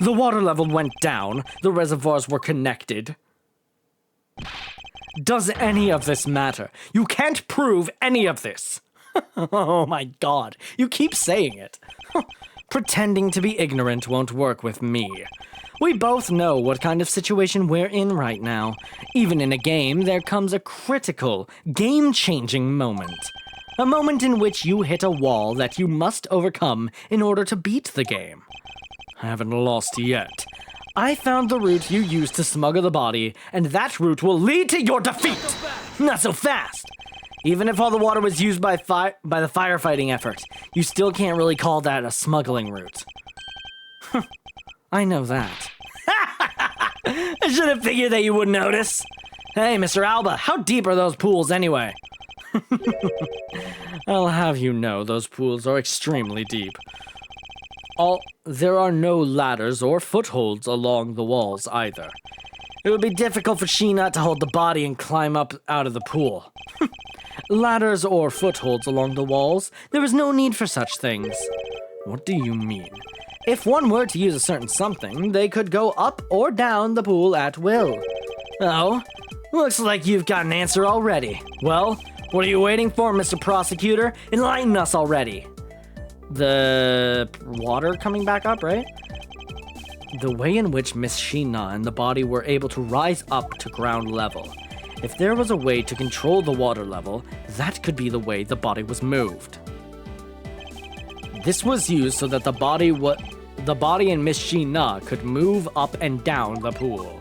The water level went down, the reservoirs were connected. Does any of this matter? You can't prove any of this. Oh my god, you keep saying it. Pretending to be ignorant won't work with me. We both know what kind of situation we're in right now. Even in a game, there comes a critical, game-changing moment. A moment in which you hit a wall that you must overcome in order to beat the game. I haven't lost yet. I found the route you used to smuggle the body, and that route will lead to your defeat! Not so fast! Even if all the water was used by the firefighting effort, you still can't really call that a smuggling route. I know that. I should have figured that you would notice. Hey, Mr. Alba, how deep are those pools anyway? I'll have you know those pools are extremely deep. There are no ladders or footholds along the walls either. It would be difficult for Sheena to hold the body and climb up out of the pool. Ladders or footholds along the walls, there is no need for such things. What do you mean? If one were to use a certain something, they could go up or down the pool at will. Oh, looks like you've got an answer already. Well, what are you waiting for, Mr. Prosecutor? Enlighten us already. The water coming back up, right? The way in which Miss Sheena and the body were able to rise up to ground level. If there was a way to control the water level, that could be the way the body was moved. This was used so that the body and Miss Sheena could move up and down the pool.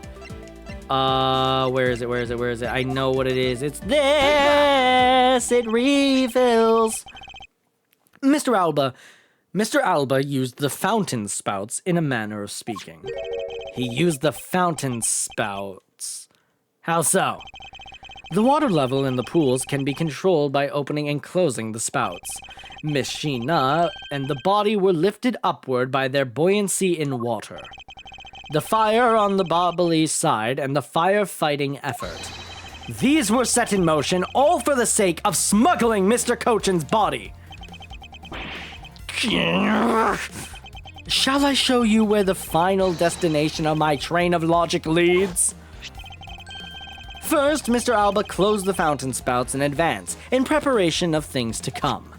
Where is it? I know what it is. It's this! It refills! Mr. Alba used the fountain spouts in a manner of speaking. He used the fountain spouts. How so? The water level in the pools can be controlled by opening and closing the spouts. Miss Sheena and the body were lifted upward by their buoyancy in water. The fire on the Babalese side and the firefighting effort. These were set in motion all for the sake of smuggling Mr. Cochin's body. Shall I show you where the final destination of my train of logic leads? First, Mr. Alba closed the fountain spouts in advance, in preparation of things to come.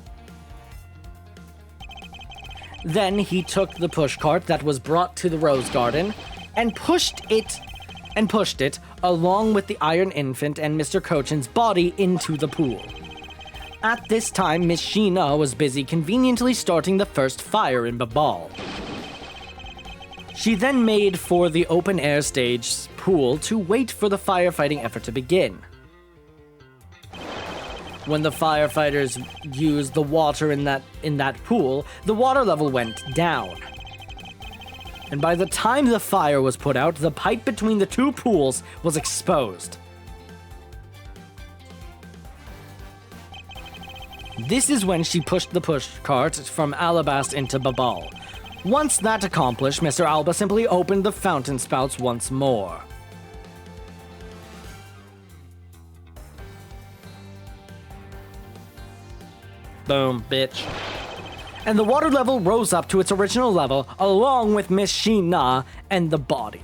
Then he took the pushcart that was brought to the rose garden and pushed it along with the Iron Infant and Mr. Cochin's body into the pool. At this time, Miss Sheena was busy conveniently starting the first fire in Babal. She then made for the open-air stage pool to wait for the firefighting effort to begin. When the firefighters used the water in that pool, the water level went down. And by the time the fire was put out, the pipe between the two pools was exposed. This is when she pushed the pushcart from Alabast into Babal. Once that accomplished, Mr. Alba simply opened the fountain spouts once more. Boom, bitch. And the water level rose up to its original level, along with Miss Sheena and the body.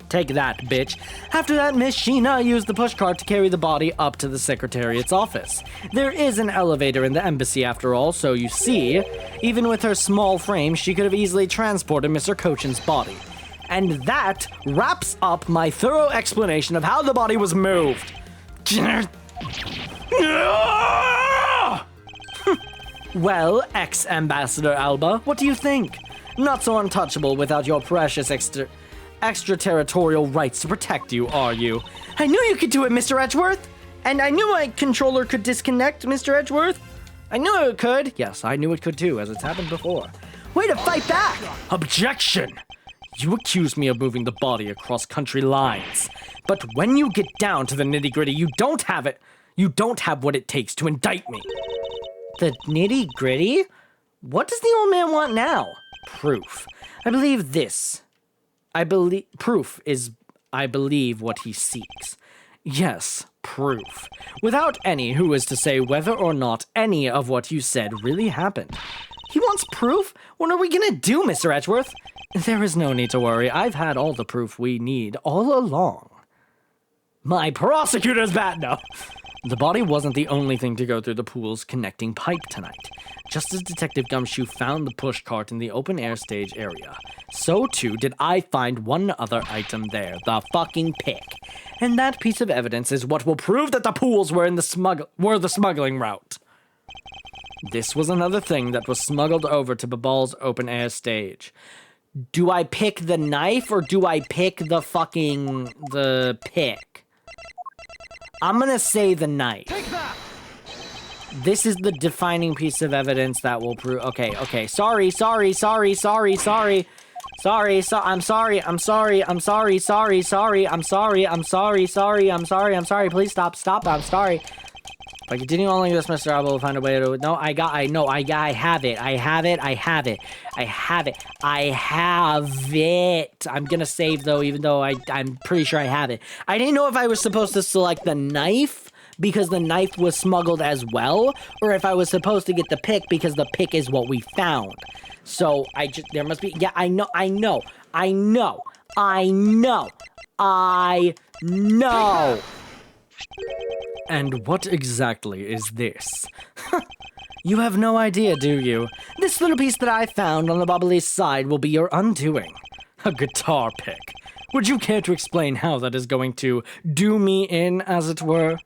Take that, bitch. After that, Miss Sheena used the pushcart to carry the body up to the Secretariat's office. There is an elevator in the embassy after all, so you see, even with her small frame, she could have easily transported Mr. Cochin's body. And that wraps up my thorough explanation of how the body was moved. Well, ex-Ambassador Alba, what do you think? Not so untouchable without your precious extraterritorial rights to protect you, are you? I knew you could do it, Mr. Edgeworth! And I knew my controller could disconnect, Mr. Edgeworth! I knew it could! Yes, I knew it could too, as it's happened before. Way to fight back! Objection! You accuse me of moving the body across country lines. But when you get down to the nitty-gritty, you don't have it. You don't have what it takes to indict me. The nitty-gritty? What does the old man want now? Proof. I believe what he seeks. Yes, proof. Without any who is to say whether or not any of what you said really happened. He wants proof? What are we gonna do, Mr. Edgeworth? There is no need to worry. I've had all the proof we need all along. My prosecutor's bat, no. The body wasn't the only thing to go through the pool's connecting pipe tonight. Just as Detective Gumshoe found the pushcart in the open-air stage area, so too did I find one other item there, the fucking pick. And that piece of evidence is what will prove that the pools were the smuggling route. This was another thing that was smuggled over to Babal's open-air stage. Do I pick the knife or do I pick the pick? I'm gonna say the knife. Take that! This is the defining piece of evidence that will prove. Okay. Sorry. I'm sorry. Please stop. I'm sorry. If I continue on like this, Mr. Alba will find a way to. No, I have it. I'm gonna save though, even though I'm pretty sure I have it. I didn't know if I was supposed to select the knife because the knife was smuggled as well, or if I was supposed to get the pick because the pick is what we found. So there must be. Yeah, I know. And what exactly is this? You have no idea, do you? This little piece that I found on the bubbly's side will be your undoing. A guitar pick. Would you care to explain how that is going to do me in, as it were?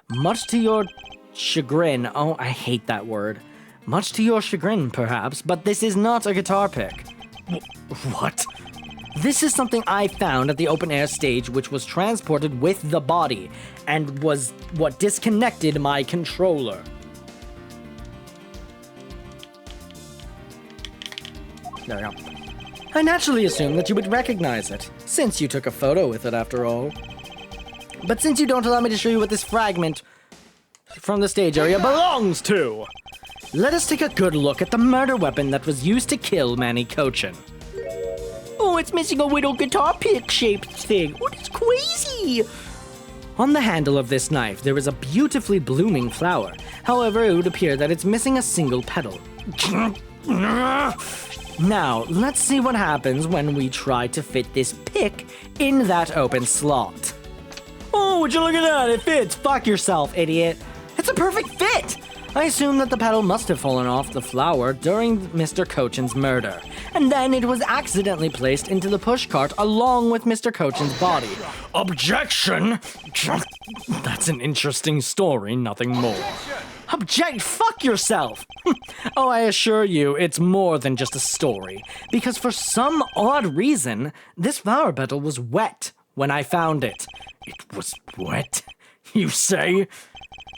Much to your chagrin. Oh, I hate that word. Much to your chagrin, perhaps, but this is not a guitar pick. What? This is something I found at the open-air stage, which was transported with the body, and was what disconnected my controller. There we go. I naturally assumed that you would recognize it, since you took a photo with it after all. But since you don't allow me to show you what this fragment from the stage area belongs to, let us take a good look at the murder weapon that was used to kill Manny Cochin. Oh, it's missing a little guitar pick-shaped thing. Oh, that's crazy! On the handle of this knife, there is a beautifully blooming flower. However, it would appear that it's missing a single petal. Now, let's see what happens when we try to fit this pick in that open slot. Oh, would you look at that? It fits. Fuck yourself, idiot. It's a perfect fit! I assume that the petal must have fallen off the flower during Mr. Cochin's murder, and then it was accidentally placed into the pushcart along with Mr. Cochin's body. Objection! That's an interesting story, nothing more. Fuck yourself! Oh, I assure you, it's more than just a story, because for some odd reason, this flower petal was wet when I found it. It was wet, you say?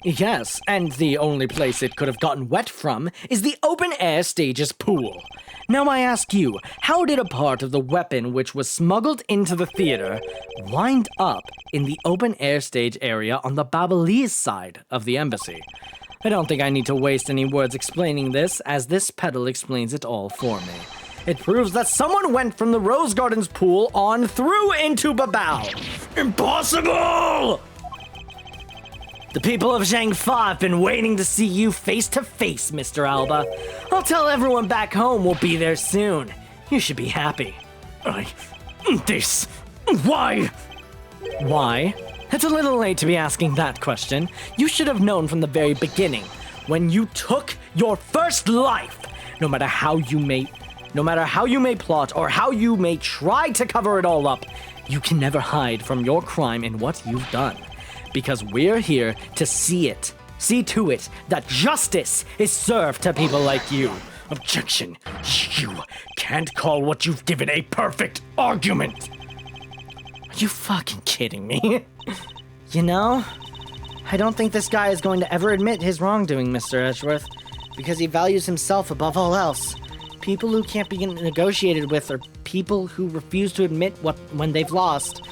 Yes, and the only place it could have gotten wet from is the open-air stage's pool. Now I ask you, how did a part of the weapon which was smuggled into the theater wind up in the open-air stage area on the Babalese side of the embassy? I don't think I need to waste any words explaining this, as this pedal explains it all for me. It proves that someone went from the Rose Gardens pool on through into Babao. Impossible! The people of Zhangfa have been waiting to see you face to face, Mr. Alba. I'll tell everyone back home we'll be there soon. You should be happy. Why? Why? It's a little late to be asking that question. You should have known from the very beginning, when you took your first life. No matter how you may plot or how you may try to cover it all up, you can never hide from your crime and what you've done. Because we're here to see to it that justice is served to people like you. Objection. You can't call what you've given a perfect argument. Are you fucking kidding me? You know, I don't think this guy is going to ever admit his wrongdoing, Mr. Edgeworth, because he values himself above all else. People who can't be negotiated with are people who refuse to admit when they've lost.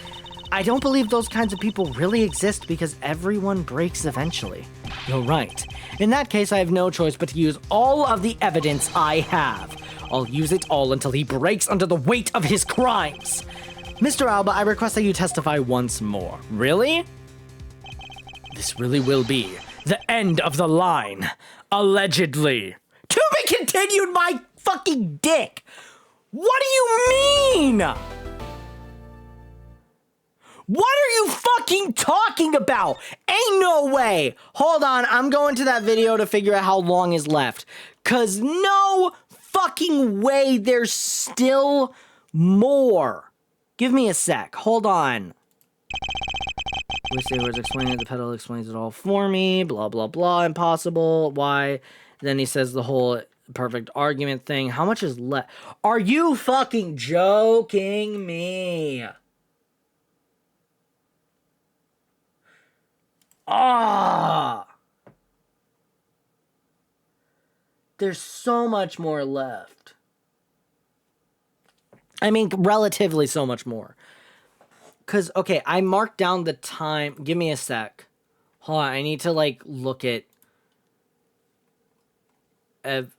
I don't believe those kinds of people really exist because everyone breaks eventually. You're right. In that case, I have no choice but to use all of the evidence I have. I'll use it all until he breaks under the weight of his crimes. Mr. Alba, I request that you testify once more. Really? This really will be the end of the line. Allegedly. To be continued, my fucking dick! What do you mean? What are you fucking talking about? Ain't no way. Hold on, I'm going to that video to figure out how long is left. Cause no fucking way, there's still more. Give me a sec, hold on. We say words explaining it, the pedal explains it all for me, blah, blah, blah, impossible, why? Then he says the whole perfect argument thing. How much is left? Are you fucking joking me? Ah! There's so much more left. I mean, relatively so much more. Because, okay, I marked down the time. Give me a sec. Hold on, I need to, like, look at... give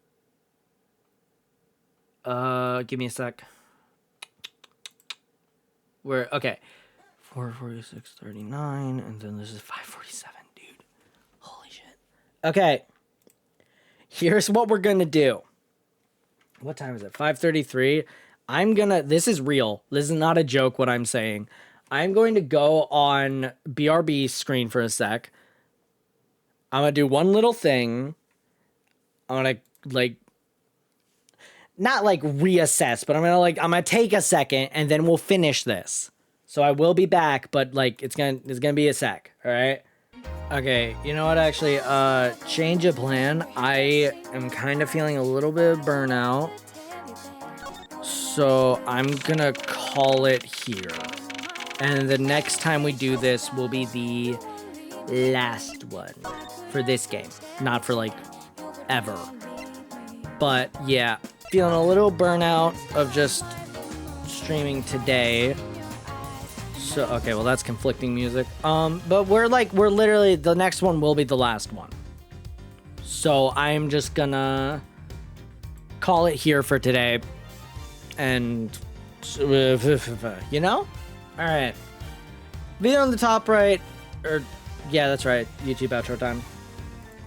me a sec. Okay. 4:46:39, and then this is 5:47, dude. Holy shit. Okay. Here's what we're gonna do. What time is it? 5:33. This is real. This is not a joke what I'm saying. I'm going to go on BRB screen for a sec. I'm gonna do one little thing. I'm gonna, like, not like reassess, but I'm gonna take a second and then we'll finish this. So I will be back, but like it's gonna be a sec, all right? Okay, you know what, actually, change of plan. I am kind of feeling a little bit of burnout. So I'm gonna call it here. And the next time we do this will be the last one for this game. Not for like ever. But yeah, feeling a little burnout of just streaming today. So, okay, well, that's conflicting music. But we're literally, the next one will be the last one. So I'm just gonna call it here for today. And, you know? All right. Video on the top right, yeah, that's right, YouTube outro time.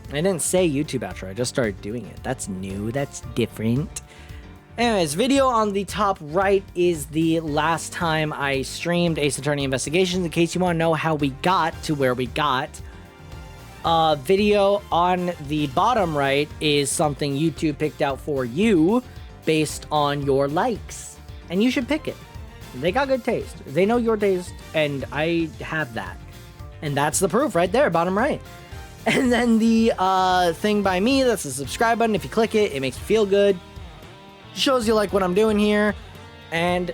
I didn't say YouTube outro, I just started doing it. That's new, that's different. Anyways, video on the top right is the last time I streamed Ace Attorney Investigations, in case you want to know how we got to where we got. Video on the bottom right is something YouTube picked out for you based on your likes. And you should pick it. They got good taste. They know your taste, and I have that. And that's the proof right there, bottom right. And then the thing by me, that's the subscribe button. If you click it, it makes me feel good. Shows you like what I'm doing here, and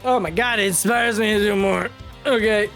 oh my god, it inspires me to do more. Okay.